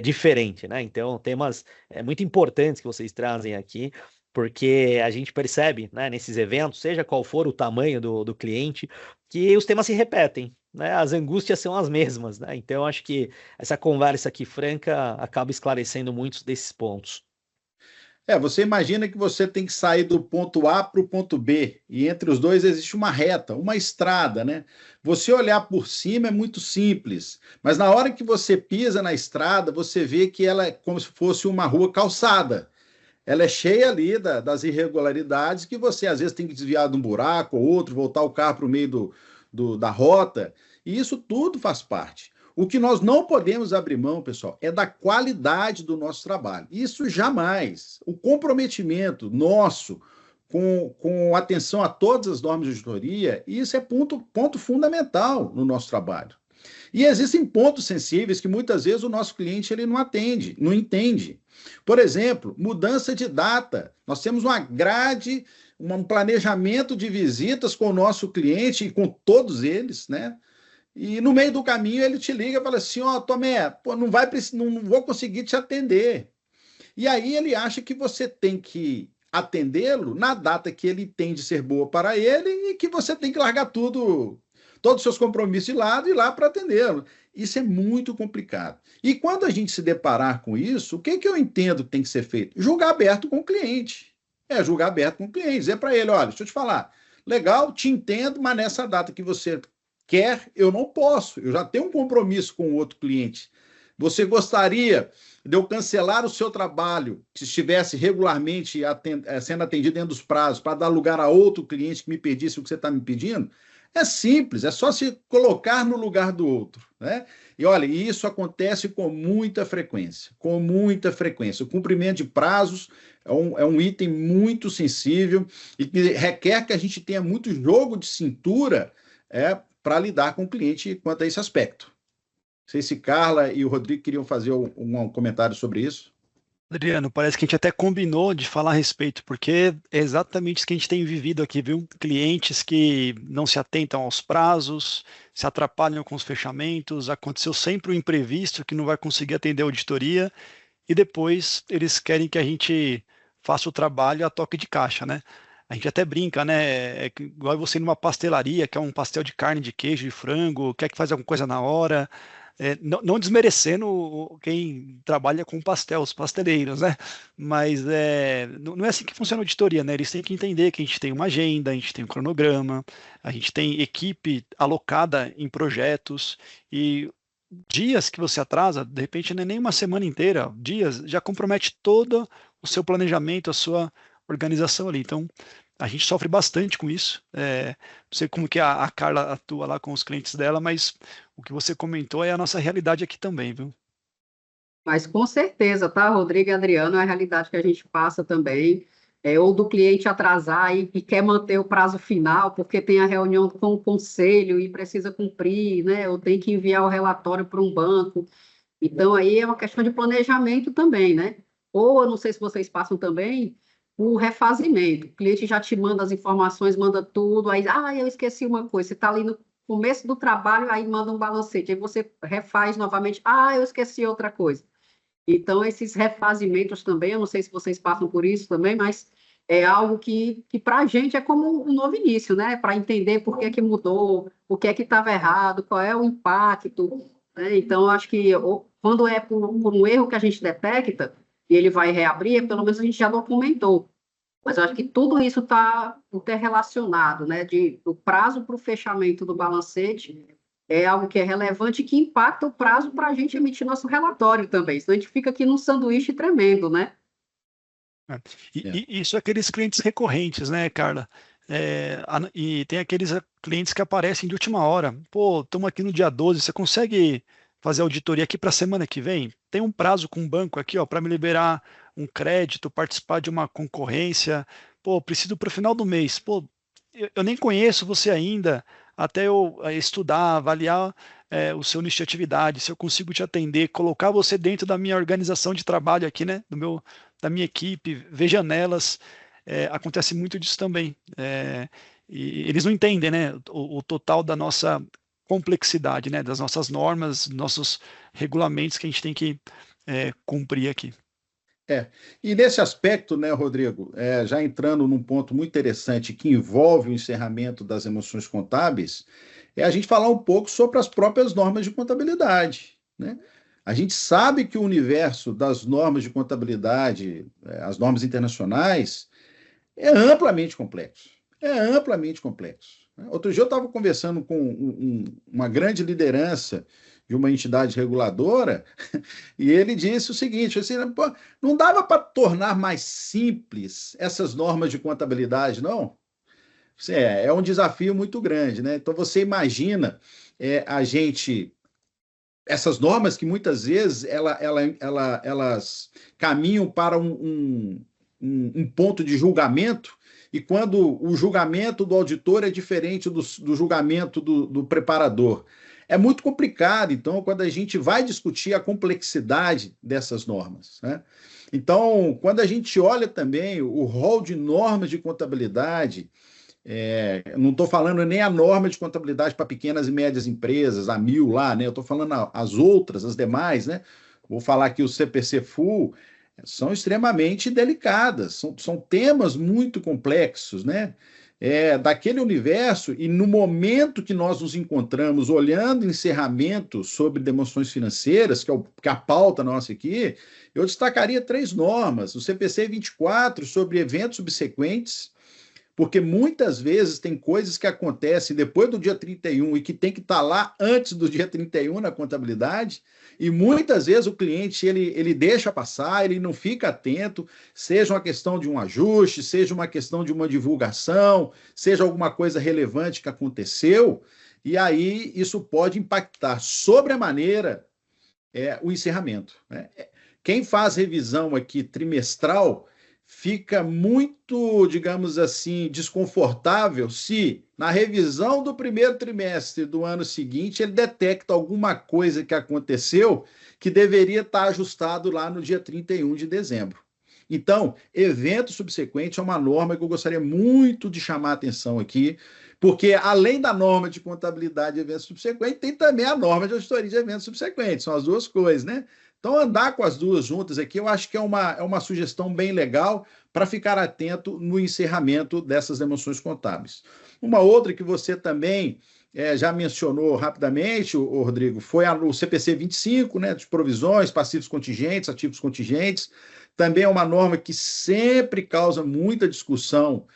diferente, né? Então, temas muito importantes que vocês trazem aqui, porque a gente percebe, né, nesses eventos, seja qual for o tamanho do cliente, que os temas se repetem, né? As angústias são as mesmas, né? Então, acho que essa conversa aqui franca acaba esclarecendo muitos desses pontos. Você imagina que você tem que sair do ponto A para o ponto B, e entre os dois existe uma reta, uma estrada, né? Você olhar por cima é muito simples, mas na hora que você pisa na estrada, você vê que ela é como se fosse uma rua calçada. Ela é cheia ali das irregularidades que você às vezes tem que desviar de um buraco ou outro, voltar o carro para o meio da rota, e isso tudo faz parte. O que nós não podemos abrir mão, pessoal, é da qualidade do nosso trabalho. Isso jamais. O comprometimento nosso com atenção a todas as normas de auditoria, isso é ponto fundamental no nosso trabalho. E existem pontos sensíveis que muitas vezes o nosso cliente ele não entende. Por exemplo, mudança de data. Nós temos uma grade, um planejamento de visitas com o nosso cliente e com todos eles, né? E no meio do caminho ele te liga e fala assim, Tomé, pô, não vou conseguir te atender. E aí ele acha que você tem que atendê-lo na data que ele entende ser boa para ele e que você tem que largar tudo, todos os seus compromissos de lado e ir lá para atendê-lo. Isso é muito complicado. E quando a gente se deparar com isso, o que eu entendo que tem que ser feito? Julgar aberto com o cliente. Julgar aberto com o cliente. Dizer para ele, olha, deixa eu te falar, legal, te entendo, mas nessa data que você quer, eu não posso. Eu já tenho um compromisso com o outro cliente. Você gostaria de eu cancelar o seu trabalho, se estivesse regularmente sendo atendido dentro dos prazos, para dar lugar a outro cliente que me pedisse o que você está me pedindo? É simples, é só se colocar no lugar do outro, né? E olha, isso acontece com muita frequência, com muita frequência. O cumprimento de prazos é um item muito sensível e que requer que a gente tenha muito jogo de cintura para lidar com o cliente quanto a esse aspecto. Não sei se Carla e o Rodrigo queriam fazer um comentário sobre isso. Adriano, parece que a gente até combinou de falar a respeito, porque é exatamente isso que a gente tem vivido aqui, viu? Clientes que não se atentam aos prazos, se atrapalham com os fechamentos, aconteceu sempre um imprevisto que não vai conseguir atender a auditoria, e depois eles querem que a gente faça o trabalho a toque de caixa, né? A gente até brinca, né? É igual você ir numa pastelaria, quer um pastel de carne, de queijo, de frango, quer que faça alguma coisa na hora. Não desmerecendo quem trabalha com pastel, os pasteleiros, né? Mas não é assim que funciona a auditoria, né? Eles têm que entender que a gente tem uma agenda, a gente tem um cronograma, a gente tem equipe alocada em projetos e dias que você atrasa, de repente não é nem uma semana inteira, dias, já compromete todo o seu planejamento, a sua organização ali. Então, a gente sofre bastante com isso. Não sei como que a Carla atua lá com os clientes dela, mas o que você comentou é a nossa realidade aqui também, viu? Mas com certeza, tá, Rodrigo e Adriano, é a realidade que a gente passa também. Ou do cliente atrasar e quer manter o prazo final, porque tem a reunião com o conselho e precisa cumprir, né? Ou tem que enviar o relatório para um banco. Então, aí é uma questão de planejamento também, né? Ou, eu não sei se vocês passam também, o refazimento. O cliente já te manda as informações, manda tudo, aí, eu esqueci uma coisa, você está ali no começo do trabalho, aí manda um balancete, aí você refaz novamente, eu esqueci outra coisa. Então, esses refazimentos também, eu não sei se vocês passam por isso também, mas é algo que para a gente é como um novo início, né? Para entender por que mudou, o que estava errado, qual é o impacto, né? Então, eu acho que quando é por um erro que a gente detecta, e ele vai reabrir, pelo menos a gente já documentou. Mas eu acho que tudo isso está interrelacionado, né? Do prazo para o fechamento do balancete é algo que é relevante e que impacta o prazo para a gente emitir nosso relatório também. Senão a gente fica aqui num sanduíche tremendo, né? E isso é aqueles clientes recorrentes, né, Carla? E tem aqueles clientes que aparecem de última hora. Pô, estamos aqui no dia 12, você consegue fazer auditoria aqui para a semana que vem? Tem um prazo com o banco aqui, ó, para me liberar um crédito, participar de uma concorrência. Pô, preciso para o final do mês. Pô, eu nem conheço você ainda, até eu estudar, avaliar o seu nicho de atividade, se eu consigo te atender, colocar você dentro da minha organização de trabalho aqui, né, da minha equipe, ver janelas. Acontece muito disso também. E eles não entendem, né, o total da nossa complexidade, né, das nossas normas, nossos regulamentos que a gente tem que cumprir aqui. E nesse aspecto, né, Rodrigo, já entrando num ponto muito interessante que envolve o encerramento das emoções contábeis, é a gente falar um pouco sobre as próprias normas de contabilidade, né? A gente sabe que o universo das normas de contabilidade, as normas internacionais, é amplamente complexo. É amplamente complexo. Outro dia eu estava conversando com uma grande liderança de uma entidade reguladora, e ele disse o seguinte, assim, não dava para tornar mais simples essas normas de contabilidade, não? É um desafio muito grande, né? Então, você imagina essas normas que muitas vezes elas caminham para um ponto de julgamento, e quando o julgamento do auditor é diferente do julgamento do preparador. É muito complicado, então, quando a gente vai discutir a complexidade dessas normas, né? Então, quando a gente olha também o rol de normas de contabilidade, não estou falando nem a norma de contabilidade para pequenas e médias empresas, a 1000 lá, né? Eu estou falando as outras, as demais, né? Vou falar aqui o CPC Full, são extremamente delicadas, são temas muito complexos, né? Daquele universo, e no momento que nós nos encontramos olhando encerramento sobre demonstrações financeiras, que é a pauta nossa aqui, eu destacaria 3 normas: o CPC 24 sobre eventos subsequentes, porque muitas vezes tem coisas que acontecem depois do dia 31 e que tem que estar lá antes do dia 31 na contabilidade, e muitas vezes o cliente ele deixa passar, ele não fica atento, seja uma questão de um ajuste, seja uma questão de uma divulgação, seja alguma coisa relevante que aconteceu, e aí isso pode impactar sobremaneira o encerramento, né? Quem faz revisão aqui trimestral fica muito, digamos assim, desconfortável se, na revisão do primeiro trimestre do ano seguinte, ele detecta alguma coisa que aconteceu que deveria estar ajustado lá no dia 31 de dezembro. Então, evento subsequente é uma norma que eu gostaria muito de chamar a atenção aqui, porque além da norma de contabilidade de eventos subsequentes, tem também a norma de auditoria de eventos subsequentes, são as duas coisas, né? Então, andar com as duas juntas aqui, eu acho que é uma sugestão bem legal para ficar atento no encerramento dessas demonstrações contábeis. Uma outra que você também já mencionou rapidamente, Rodrigo, foi o CPC 25, né, de provisões, passivos contingentes, ativos contingentes. Também é uma norma que sempre causa muita discussão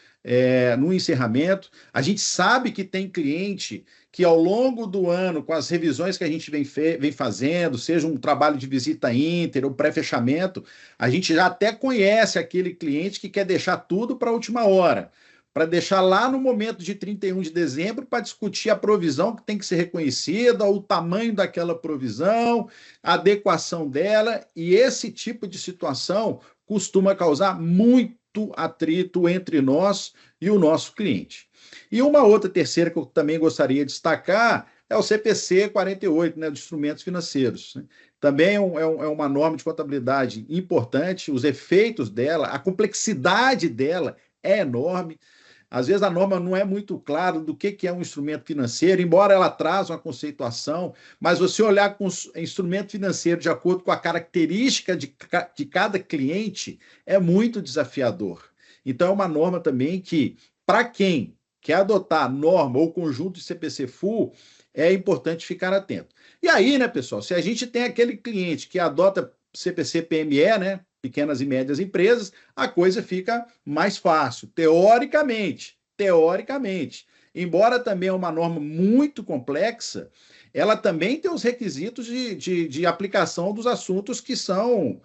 no encerramento. A gente sabe que tem cliente que ao longo do ano, com as revisões que a gente vem fazendo, seja um trabalho de visita ínter ou pré-fechamento, a gente já até conhece aquele cliente que quer deixar tudo para a última hora, para deixar lá no momento de 31 de dezembro para discutir a provisão que tem que ser reconhecida, o tamanho daquela provisão, a adequação dela, e esse tipo de situação costuma causar muito atrito entre nós e o nosso cliente. E uma outra terceira que eu também gostaria de destacar é o CPC 48, né, de instrumentos financeiros. Também é uma norma de contabilidade importante, os efeitos dela, a complexidade dela é enorme. Às vezes a norma não é muito clara do que é um instrumento financeiro, embora ela traga uma conceituação, mas você olhar com o instrumento financeiro de acordo com a característica de cada cliente é muito desafiador. Então é uma norma também que, para quem quer adotar norma ou conjunto de CPC full, é importante ficar atento. E aí, né, pessoal, se a gente tem aquele cliente que adota CPC PME, né, pequenas e médias empresas, a coisa fica mais fácil, teoricamente. Embora também é uma norma muito complexa, ela também tem os requisitos de aplicação dos assuntos que são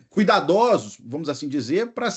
cuidadosos, vamos assim dizer, para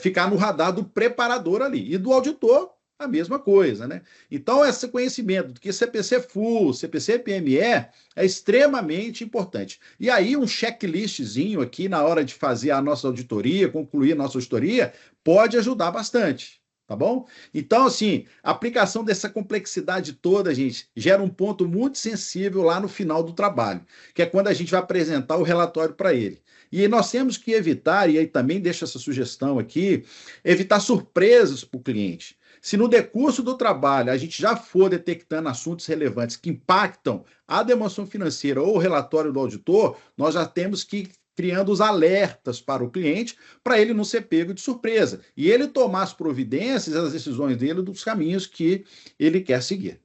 ficar no radar do preparador ali. E do auditor, a mesma coisa, né? Então, esse conhecimento do que CPC full, CPC PME é extremamente importante. E aí, um checklistzinho aqui na hora de fazer a nossa auditoria, concluir a nossa auditoria, pode ajudar bastante, tá bom? Então, assim, a aplicação dessa complexidade toda, gente, gera um ponto muito sensível lá no final do trabalho, que é quando a gente vai apresentar o relatório para ele. E nós temos que evitar, e aí também deixo essa sugestão aqui, evitar surpresas para o cliente. Se no decurso do trabalho a gente já for detectando assuntos relevantes que impactam a demonstração financeira ou o relatório do auditor, nós já temos que ir criando os alertas para o cliente, para ele não ser pego de surpresa. E ele tomar as providências, as decisões dele, dos caminhos que ele quer seguir.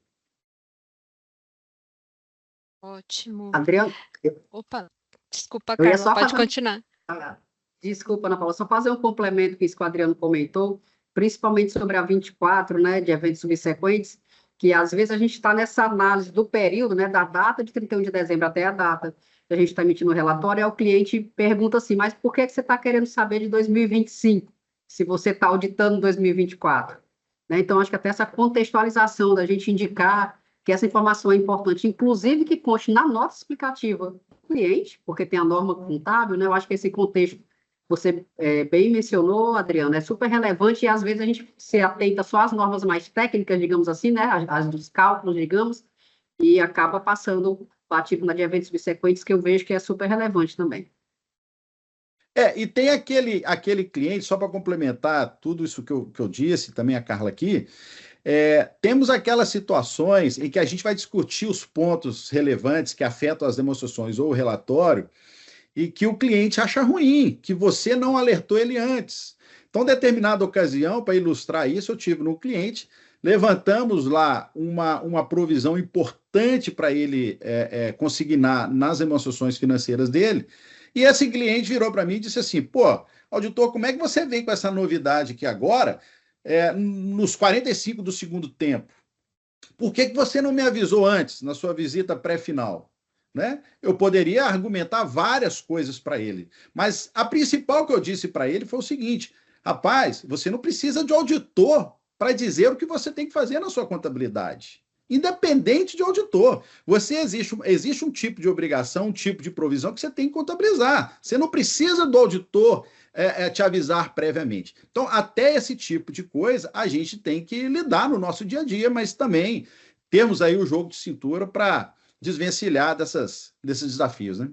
Ótimo. Adriano, Opa, desculpa, eu ia Carla, só pode fazer... continuar. Desculpa, Ana Paula, só fazer um complemento que isso que o Adriano comentou, principalmente sobre a 24, né, de eventos subsequentes, que às vezes a gente está nessa análise do período, né, da data de 31 de dezembro até a data que a gente está emitindo o relatório, e o cliente pergunta assim, mas por que você está querendo saber de 2025, se você está auditando 2024? Né? Então, acho que até essa contextualização da gente indicar que essa informação é importante, inclusive que conste na nota explicativa do cliente, porque tem a norma contábil, né? Eu acho que esse contexto você bem mencionou, Adriano, é super relevante e às vezes a gente se atenta só às normas mais técnicas, digamos assim, né, as dos cálculos, digamos, e acaba passando batido na de eventos subsequentes, que eu vejo que é super relevante também. E tem aquele cliente, só para complementar tudo isso que eu disse, também a Carla aqui, temos aquelas situações em que a gente vai discutir os pontos relevantes que afetam as demonstrações ou o relatório, e que o cliente acha ruim, que você não alertou ele antes. Então, determinada ocasião, para ilustrar isso, eu tive no cliente, levantamos lá uma provisão importante para ele consignar nas demonstrações financeiras dele, e esse cliente virou para mim e disse assim, pô, auditor, como é que você vem com essa novidade aqui agora, nos 45 do segundo tempo? Por que você não me avisou antes, na sua visita pré-final? Né? Eu poderia argumentar várias coisas para ele, mas a principal que eu disse para ele foi o seguinte, rapaz, você não precisa de auditor para dizer o que você tem que fazer na sua contabilidade. Independente de auditor. Existe um tipo de obrigação, um tipo de provisão que você tem que contabilizar. Você não precisa do auditor te avisar previamente. Então, até esse tipo de coisa a gente tem que lidar no nosso dia a dia, mas também temos aí o jogo de cintura para desvencilhar desses desafios, né?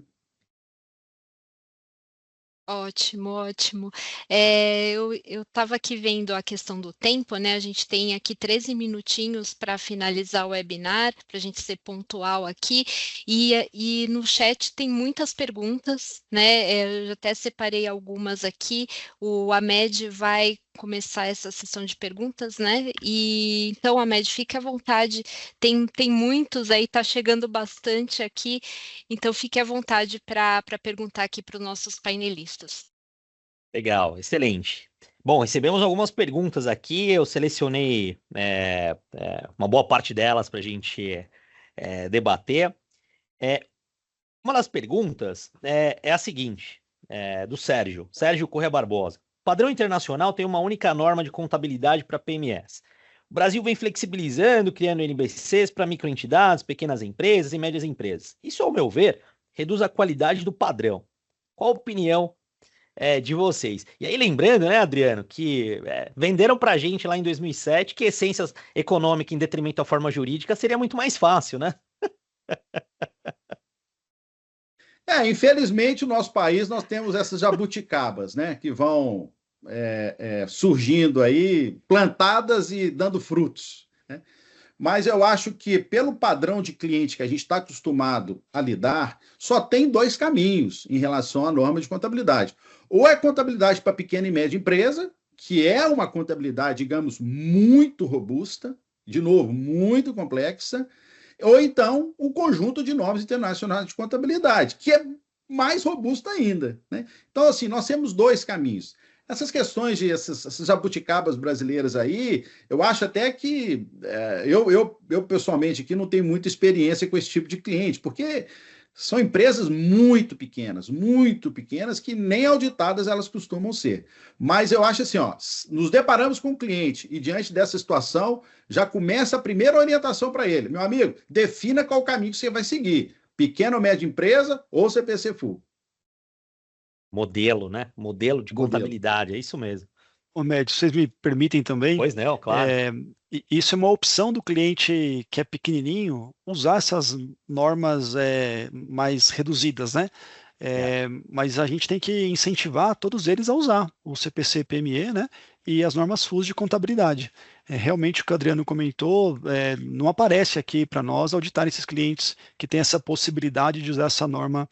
Ótimo, ótimo. Eu estava aqui vendo a questão do tempo, né? A gente tem aqui 13 minutinhos para finalizar o webinar, para a gente ser pontual aqui, e no chat tem muitas perguntas, né? Eu já até separei algumas aqui, o Ahmed vai começar essa sessão de perguntas, né? E então, Ahmed, fique à vontade, tem muitos aí, está chegando bastante aqui. Então, fique à vontade para perguntar aqui para os nossos painelistas. Legal, excelente. Bom, recebemos algumas perguntas aqui, eu selecionei uma boa parte delas para a gente debater. Uma das perguntas é a seguinte, do Sérgio Corrêa Barbosa. O padrão internacional tem uma única norma de contabilidade para PMEs. O Brasil vem flexibilizando, criando NBCs para microentidades, pequenas empresas e médias empresas. Isso, ao meu ver, reduz a qualidade do padrão. Qual a opinião de vocês? E aí, lembrando, né, Adriano, que venderam para a gente lá em 2007 que essência econômica em detrimento da forma jurídica seria muito mais fácil, né? Infelizmente, no nosso país, nós temos essas jabuticabas, né, que vão surgindo aí, plantadas e dando frutos, né? Mas eu acho que, pelo padrão de cliente que a gente está acostumado a lidar, só tem dois caminhos em relação à norma de contabilidade. Ou é contabilidade para pequena e média empresa, que é uma contabilidade, digamos, muito robusta, de novo, muito complexa, ou então o conjunto de normas internacionais de contabilidade, que é mais robusta ainda, né? Então, assim, nós temos dois caminhos. Essas questões de essas jabuticabas brasileiras aí, eu acho até que eu pessoalmente aqui não tenho muita experiência com esse tipo de cliente, porque são empresas muito pequenas que nem auditadas elas costumam ser. Mas eu acho assim, ó, nos deparamos com o cliente e diante dessa situação, já começa a primeira orientação para ele. Meu amigo, defina qual caminho que você vai seguir. Pequena ou média empresa ou CPC Full. Modelo, né? Modelo de contabilidade, é isso mesmo. Ô, Med, vocês me permitem também? Pois não, claro. Isso é uma opção do cliente que é pequenininho, usar essas normas mais reduzidas, né? Mas a gente tem que incentivar todos eles a usar o CPC PME, né? E as normas FUS de contabilidade. Realmente o que o Adriano comentou, não aparece aqui para nós auditar esses clientes que têm essa possibilidade de usar essa norma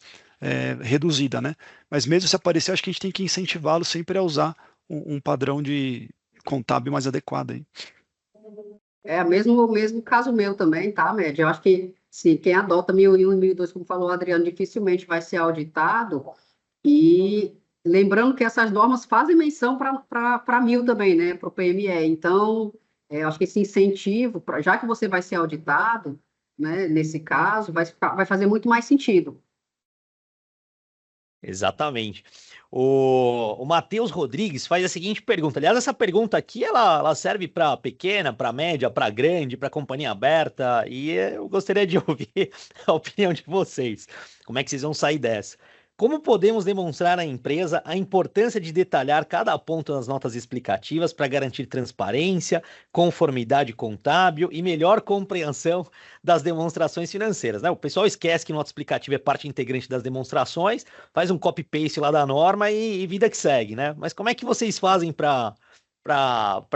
reduzida, né? Mas mesmo se aparecer, acho que a gente tem que incentivá-lo sempre a usar um padrão de contábil mais adequado aí. O mesmo caso meu também, tá, Med? Eu acho que, sim, quem adota 1001 e 1002, como falou o Adriano, dificilmente vai ser auditado. E lembrando que essas normas fazem menção para 1000 também, né, para o PME. Então, acho que esse incentivo, já que você vai ser auditado, né, nesse caso, vai fazer muito mais sentido. Exatamente. O Matheus Rodrigues faz a seguinte pergunta. Aliás, essa pergunta aqui, ela serve para pequena, para média, para grande, para companhia aberta, e eu gostaria de ouvir a opinião de vocês. Como é que vocês vão sair dessa? Como podemos demonstrar à empresa a importância de detalhar cada ponto nas notas explicativas para garantir transparência, conformidade contábil e melhor compreensão das demonstrações financeiras, né? O pessoal esquece que nota explicativa é parte integrante das demonstrações, faz um copy-paste lá da norma e vida que segue, né? Mas como é que vocês fazem para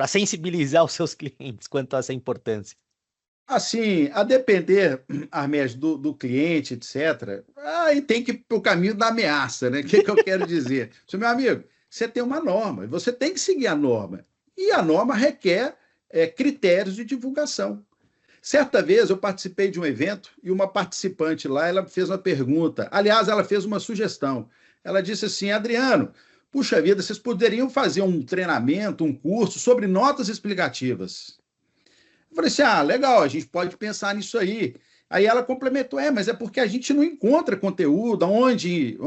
sensibilizar os seus clientes quanto a essa importância? Assim, a depender, Armés, do cliente, etc., aí tem que ir para o caminho da ameaça, né? O que eu quero dizer? Meu amigo, você tem uma norma, você tem que seguir a norma. E a norma requer critérios de divulgação. Certa vez eu participei de um evento e uma participante lá, ela fez uma pergunta. Aliás, ela fez uma sugestão. Ela disse assim: Adriano, puxa vida, vocês poderiam fazer um treinamento, um curso sobre notas explicativas. Eu falei assim: ah, legal, a gente pode pensar nisso aí. Aí ela complementou: mas é porque a gente não encontra conteúdo, onde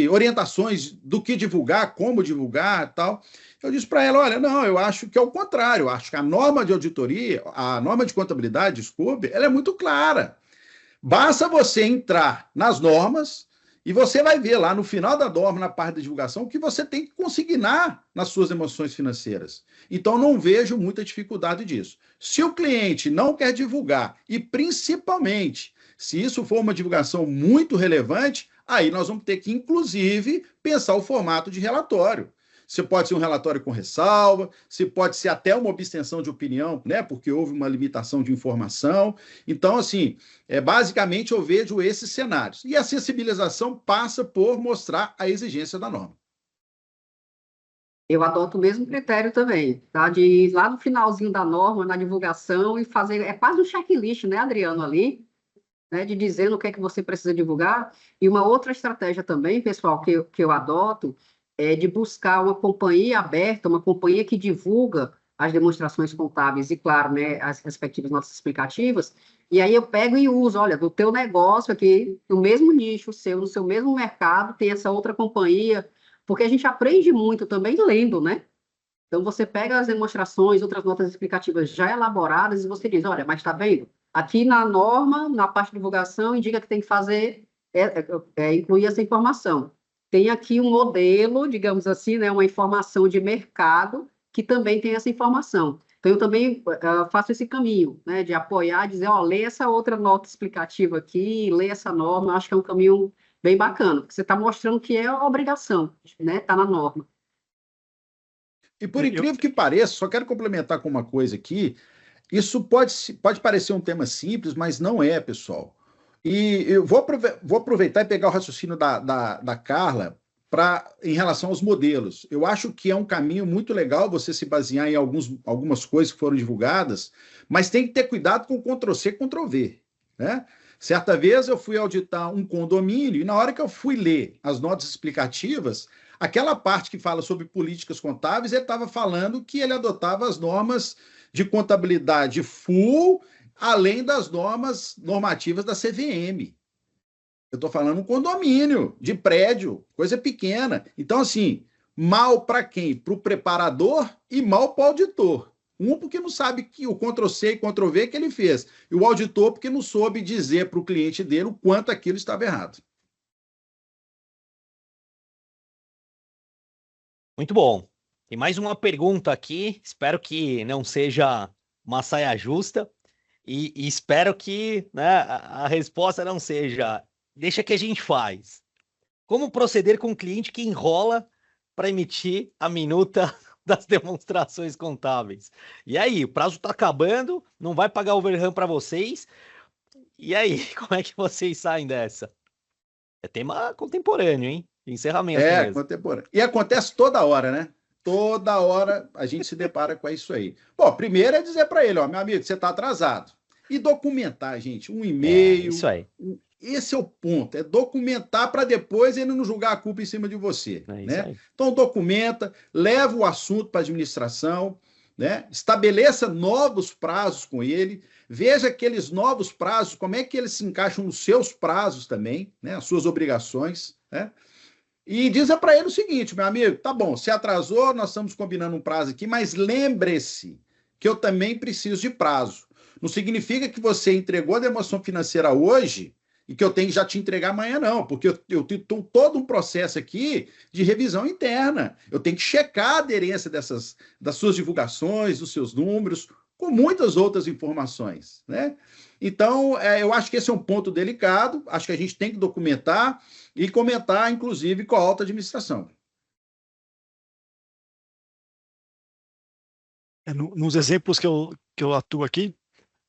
orientações do que divulgar, como divulgar tal. Eu disse para ela: olha, não, eu acho que é o contrário, eu acho que a norma de auditoria, a norma de contabilidade, desculpe, ela é muito clara. Basta você entrar nas normas e você vai ver lá no final da norma, na parte da divulgação, o que você tem que consignar nas suas emoções financeiras. Então, não vejo muita dificuldade disso. Se o cliente não quer divulgar, e principalmente se isso for uma divulgação muito relevante, aí nós vamos ter que, inclusive, pensar o formato de relatório. Se pode ser um relatório com ressalva, se pode ser até uma abstenção de opinião, né? Porque houve uma limitação de informação. Então, assim, basicamente eu vejo esses cenários. E a sensibilização passa por mostrar a exigência da norma. Eu adoto o mesmo critério também, tá? De ir lá no finalzinho da norma, na divulgação, e fazer. É quase um checklist, né, Adriano, ali, né? De dizendo o que é que você precisa divulgar. E uma outra estratégia também, pessoal, que eu adoto, é de buscar uma companhia aberta, uma companhia que divulga as demonstrações contábeis e, claro, né, as respectivas notas explicativas. E aí eu pego e uso, olha, do teu negócio aqui, no mesmo nicho seu, no seu mesmo mercado, tem essa outra companhia, porque a gente aprende muito também lendo, né? Então, você pega as demonstrações, outras notas explicativas já elaboradas e você diz, olha, mas está vendo? Aqui na norma, na parte de divulgação, indica que tem que fazer, incluir essa informação. Tem aqui um modelo, digamos assim, né, uma informação de mercado que também tem essa informação. Então, eu também faço esse caminho, né, de apoiar, dizer, ó, lê essa outra nota explicativa aqui, lê essa norma, eu acho que é um caminho bem bacana, porque você está mostrando que é obrigação, né, está na norma. E por incrível que pareça, só quero complementar com uma coisa aqui, isso pode parecer um tema simples, mas não é, pessoal. E eu vou aproveitar e pegar o raciocínio da Carla em relação aos modelos. Eu acho que é um caminho muito legal você se basear em algumas coisas que foram divulgadas, mas tem que ter cuidado com o Ctrl-C, Ctrl-V, né? Certa vez eu fui auditar um condomínio e na hora que eu fui ler as notas explicativas, aquela parte que fala sobre políticas contábeis, ele estava falando que ele adotava as normas de contabilidade full, além das normativas da CVM. Eu estou falando um condomínio de prédio, coisa pequena. Então, assim, mal para quem? Para o preparador e mal para o auditor. Um porque não sabe que o Ctrl-C e Ctrl-V que ele fez. E o auditor porque não soube dizer para o cliente dele o quanto aquilo estava errado. Muito bom. Tem mais uma pergunta aqui. Espero que não seja uma saia justa. E espero que, né, a resposta não seja deixa que a gente faz. Como proceder com um cliente que enrola para emitir a minuta das demonstrações contábeis? E aí, o prazo está acabando, não vai pagar overrun para vocês. E aí, como é que vocês saem dessa? É tema contemporâneo, hein? Encerramento mesmo. Contemporâneo. E acontece toda hora, né? Toda hora a gente se depara com isso aí. Bom, primeiro é dizer para ele, ó, meu amigo, você está atrasado. E documentar, gente, um e-mail. Isso aí. Esse é o ponto, é documentar para depois ele não julgar a culpa em cima de você. Né? Então, documenta, leva o assunto para a administração, né? Estabeleça novos prazos com ele, veja aqueles novos prazos, como é que eles se encaixam nos seus prazos também, né? As suas obrigações, né? E diz para ele o seguinte, meu amigo, tá bom, se atrasou, nós estamos combinando um prazo aqui, mas lembre-se que eu também preciso de prazo. Não significa que você entregou a demonstração financeira hoje e que eu tenho que já te entregar amanhã, não, porque eu tenho todo um processo aqui de revisão interna. Eu tenho que checar a aderência das suas divulgações, dos seus números, com muitas outras informações, né? Então, eu acho que esse é um ponto delicado, acho que a gente tem que documentar e comentar, inclusive, com a alta administração. Nos exemplos que eu atuo aqui,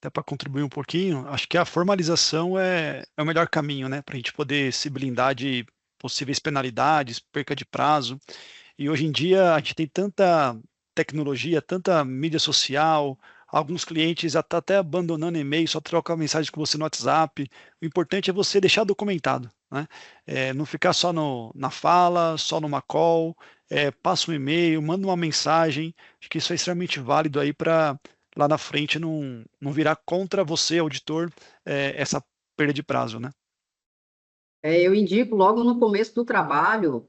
até para contribuir um pouquinho, acho que a formalização é o melhor caminho, né, para a gente poder se blindar de possíveis penalidades, perca de prazo. E hoje em dia a gente tem tanta tecnologia, tanta mídia social, alguns clientes já estão até abandonando e-mail, só troca mensagem com você no WhatsApp. O importante é você deixar documentado, né? Não ficar só na fala, só numa call, passa um e-mail, manda uma mensagem. Acho que isso é extremamente válido aí para lá na frente não virar contra você, auditor, essa perda de prazo, né? Eu indico logo no começo do trabalho,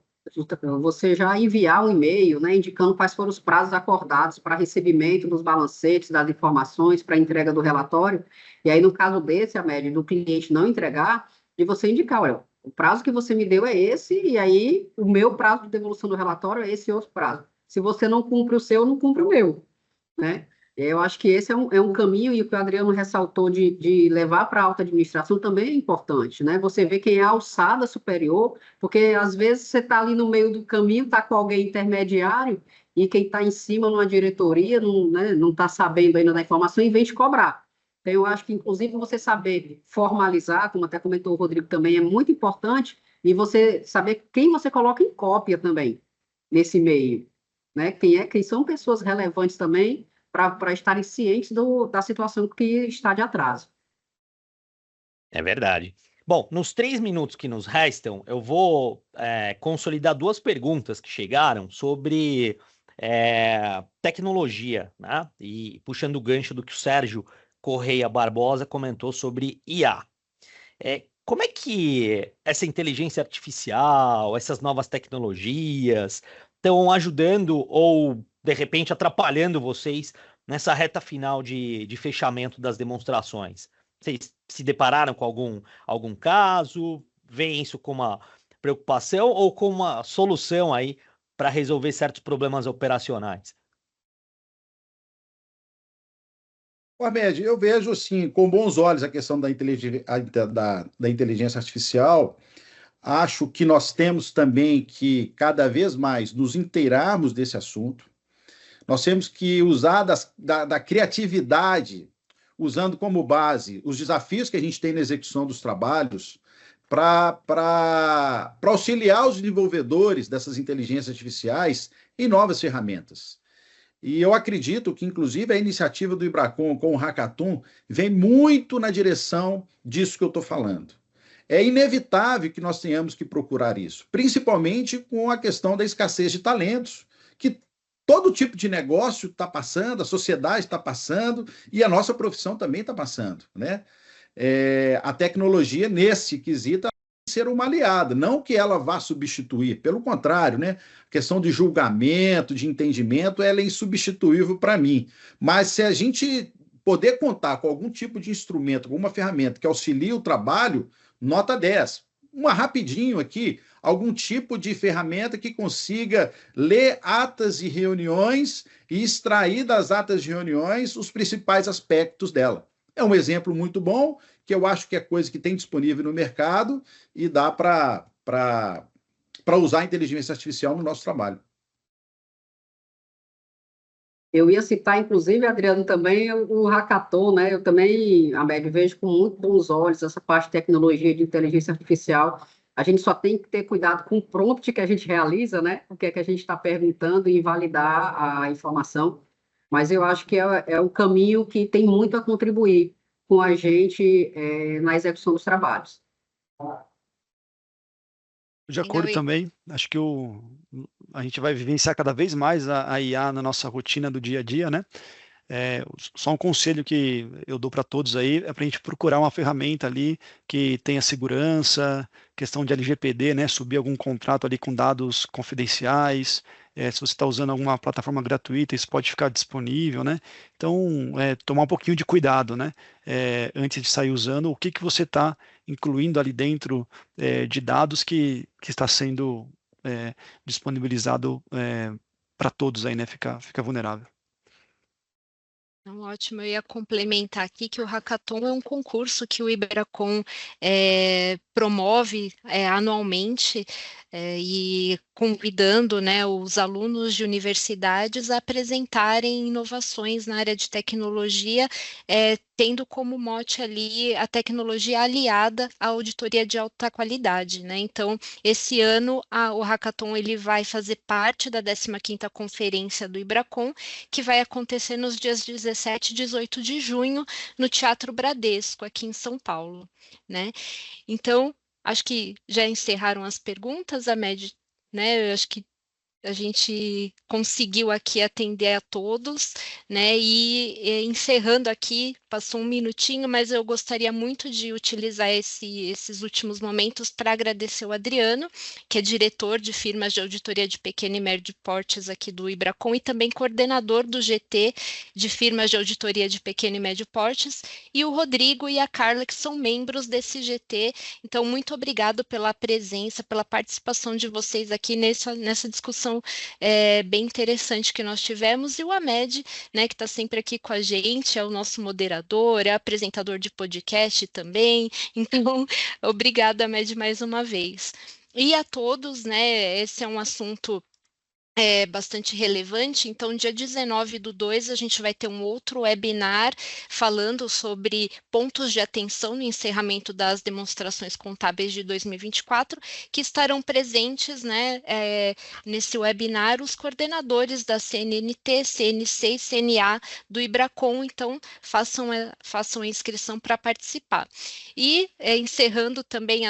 você já enviar um e-mail, né, indicando quais foram os prazos acordados para recebimento dos balancetes, das informações, para entrega do relatório. E aí, no caso desse, a média do cliente não entregar, de você indicar, olha, o prazo que você me deu é esse, e aí o meu prazo de devolução do relatório é esse outro prazo. Se você não cumpre o seu, eu não cumpre o meu, né? Eu acho que esse é um caminho, e o que o Adriano ressaltou de levar para a alta administração também é importante, né? Você vê quem é a alçada superior, porque às vezes você está ali no meio do caminho, está com alguém intermediário, e quem está em cima numa diretoria não, né, não está sabendo ainda da informação e vem te cobrar. Então, eu acho que, inclusive, você saber formalizar, como até comentou o Rodrigo também, é muito importante, e você saber quem você coloca em cópia também, nesse meio, né? Quem são pessoas relevantes também, para estarem cientes da situação que está de atraso. É verdade. Bom, nos 3 minutos que nos restam, eu vou consolidar 2 perguntas que chegaram sobre tecnologia, né? E puxando o gancho do que o Sérgio Correia Barbosa comentou sobre IA. Como é que essa inteligência artificial, essas novas tecnologias estão ajudando ou, de repente, atrapalhando vocês nessa reta final de fechamento das demonstrações? Vocês se depararam com algum caso? Veem isso como uma preocupação ou como uma solução aí para resolver certos problemas operacionais? Ahmed, eu vejo assim, com bons olhos a questão da inteligência artificial. Acho que nós temos também que cada vez mais nos inteirarmos desse assunto. Nós temos que usar da criatividade, usando como base os desafios que a gente tem na execução dos trabalhos, para auxiliar os desenvolvedores dessas inteligências artificiais em novas ferramentas. E eu acredito que, inclusive, a iniciativa do Ibracon com o Hackathon vem muito na direção disso que eu estou falando. É inevitável que nós tenhamos que procurar isso, principalmente com a questão da escassez de talentos, que todo tipo de negócio está passando, a sociedade está passando e a nossa profissão também está passando, né? A tecnologia, nesse quesito, ser uma aliada, não que ela vá substituir, pelo contrário, né? A questão de julgamento, de entendimento, ela é insubstituível para mim. Mas se a gente poder contar com algum tipo de instrumento, alguma ferramenta que auxilie o trabalho, nota 10. Uma rapidinho aqui, algum tipo de ferramenta que consiga ler atas de reuniões e extrair das atas de reuniões os principais aspectos dela. É um exemplo muito bom, que eu acho que é coisa que tem disponível no mercado e dá para usar a inteligência artificial no nosso trabalho. Eu ia citar, inclusive, Adriano, também o Hackathon, né? Eu também, Abel, vejo com muito bons olhos essa parte de tecnologia de inteligência artificial. A gente só tem que ter cuidado com o prompt que a gente realiza, né? O que é que a gente está perguntando e validar a informação. Mas eu acho que é um caminho que tem muito a contribuir com a gente na execução dos trabalhos. De acordo também, acho que a gente vai vivenciar cada vez mais a IA na nossa rotina do dia a dia, né? Só um conselho que eu dou para todos aí é para a gente procurar uma ferramenta ali que tenha segurança, questão de LGPD, né? Subir algum contrato ali com dados confidenciais. Se você está usando alguma plataforma gratuita, isso pode ficar disponível, né? Então, tomar um pouquinho de cuidado, né? Antes de sair usando, o que você está incluindo ali dentro de dados que está sendo disponibilizado para todos aí, né? Fica vulnerável. Ótimo, eu ia complementar aqui que o Hackathon é um concurso que o Iberacon promove anualmente e convidando, né, os alunos de universidades a apresentarem inovações na área de tecnologia, tendo como mote ali a tecnologia aliada à auditoria de alta qualidade, né? Então, esse ano o Hackathon ele vai fazer parte da 15ª Conferência do IBRACON, que vai acontecer nos dias 17 e 18 de junho, no Teatro Bradesco, aqui em São Paulo, né? Então, acho que já encerraram as perguntas, Amédio, né? Eu acho que a gente conseguiu aqui atender a todos, né? E encerrando aqui, passou um minutinho, mas eu gostaria muito de utilizar esses últimos momentos para agradecer o Adriano, que é diretor de firmas de auditoria de pequeno e médio portes aqui do IBRACON e também coordenador do GT de firmas de auditoria de pequeno e médio portes, e o Rodrigo e a Carla, que são membros desse GT. Então, muito obrigado pela presença, pela participação de vocês aqui nessa discussão bem interessante que nós tivemos, e o Hamed, né, que está sempre aqui com a gente, é o nosso moderador, é apresentador de podcast também, então, obrigada, Hamed, mais uma vez. E a todos, né, esse é um assunto bastante relevante, então dia 19/2 a gente vai ter um outro webinar falando sobre pontos de atenção no encerramento das demonstrações contábeis de 2024, que estarão presentes, né, nesse webinar os coordenadores da CNNT, CNC e CNA do IBRACON, então façam a inscrição para participar. E encerrando também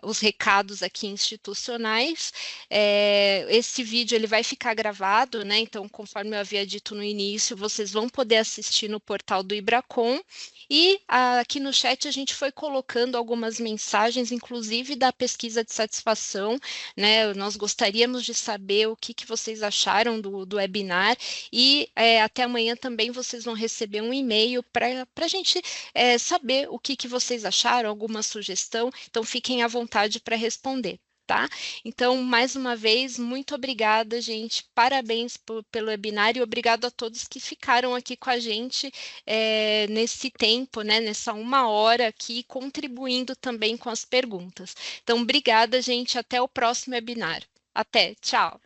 os recados aqui institucionais, esse vídeo ele vai ficar gravado, né? Então, conforme eu havia dito no início, vocês vão poder assistir no portal do IBRACON. E aqui no chat a gente foi colocando algumas mensagens, inclusive da pesquisa de satisfação, né? Nós gostaríamos de saber o que vocês acharam do webinar, e até amanhã também vocês vão receber um e-mail para a gente saber o que vocês acharam, alguma sugestão, então fiquem à vontade para responder. Tá? Então, mais uma vez, muito obrigada, gente. Parabéns pelo webinar e obrigado a todos que ficaram aqui com a gente nesse tempo, né, nessa 1 hora aqui, contribuindo também com as perguntas. Então, obrigada, gente. Até o próximo webinar. Até, tchau.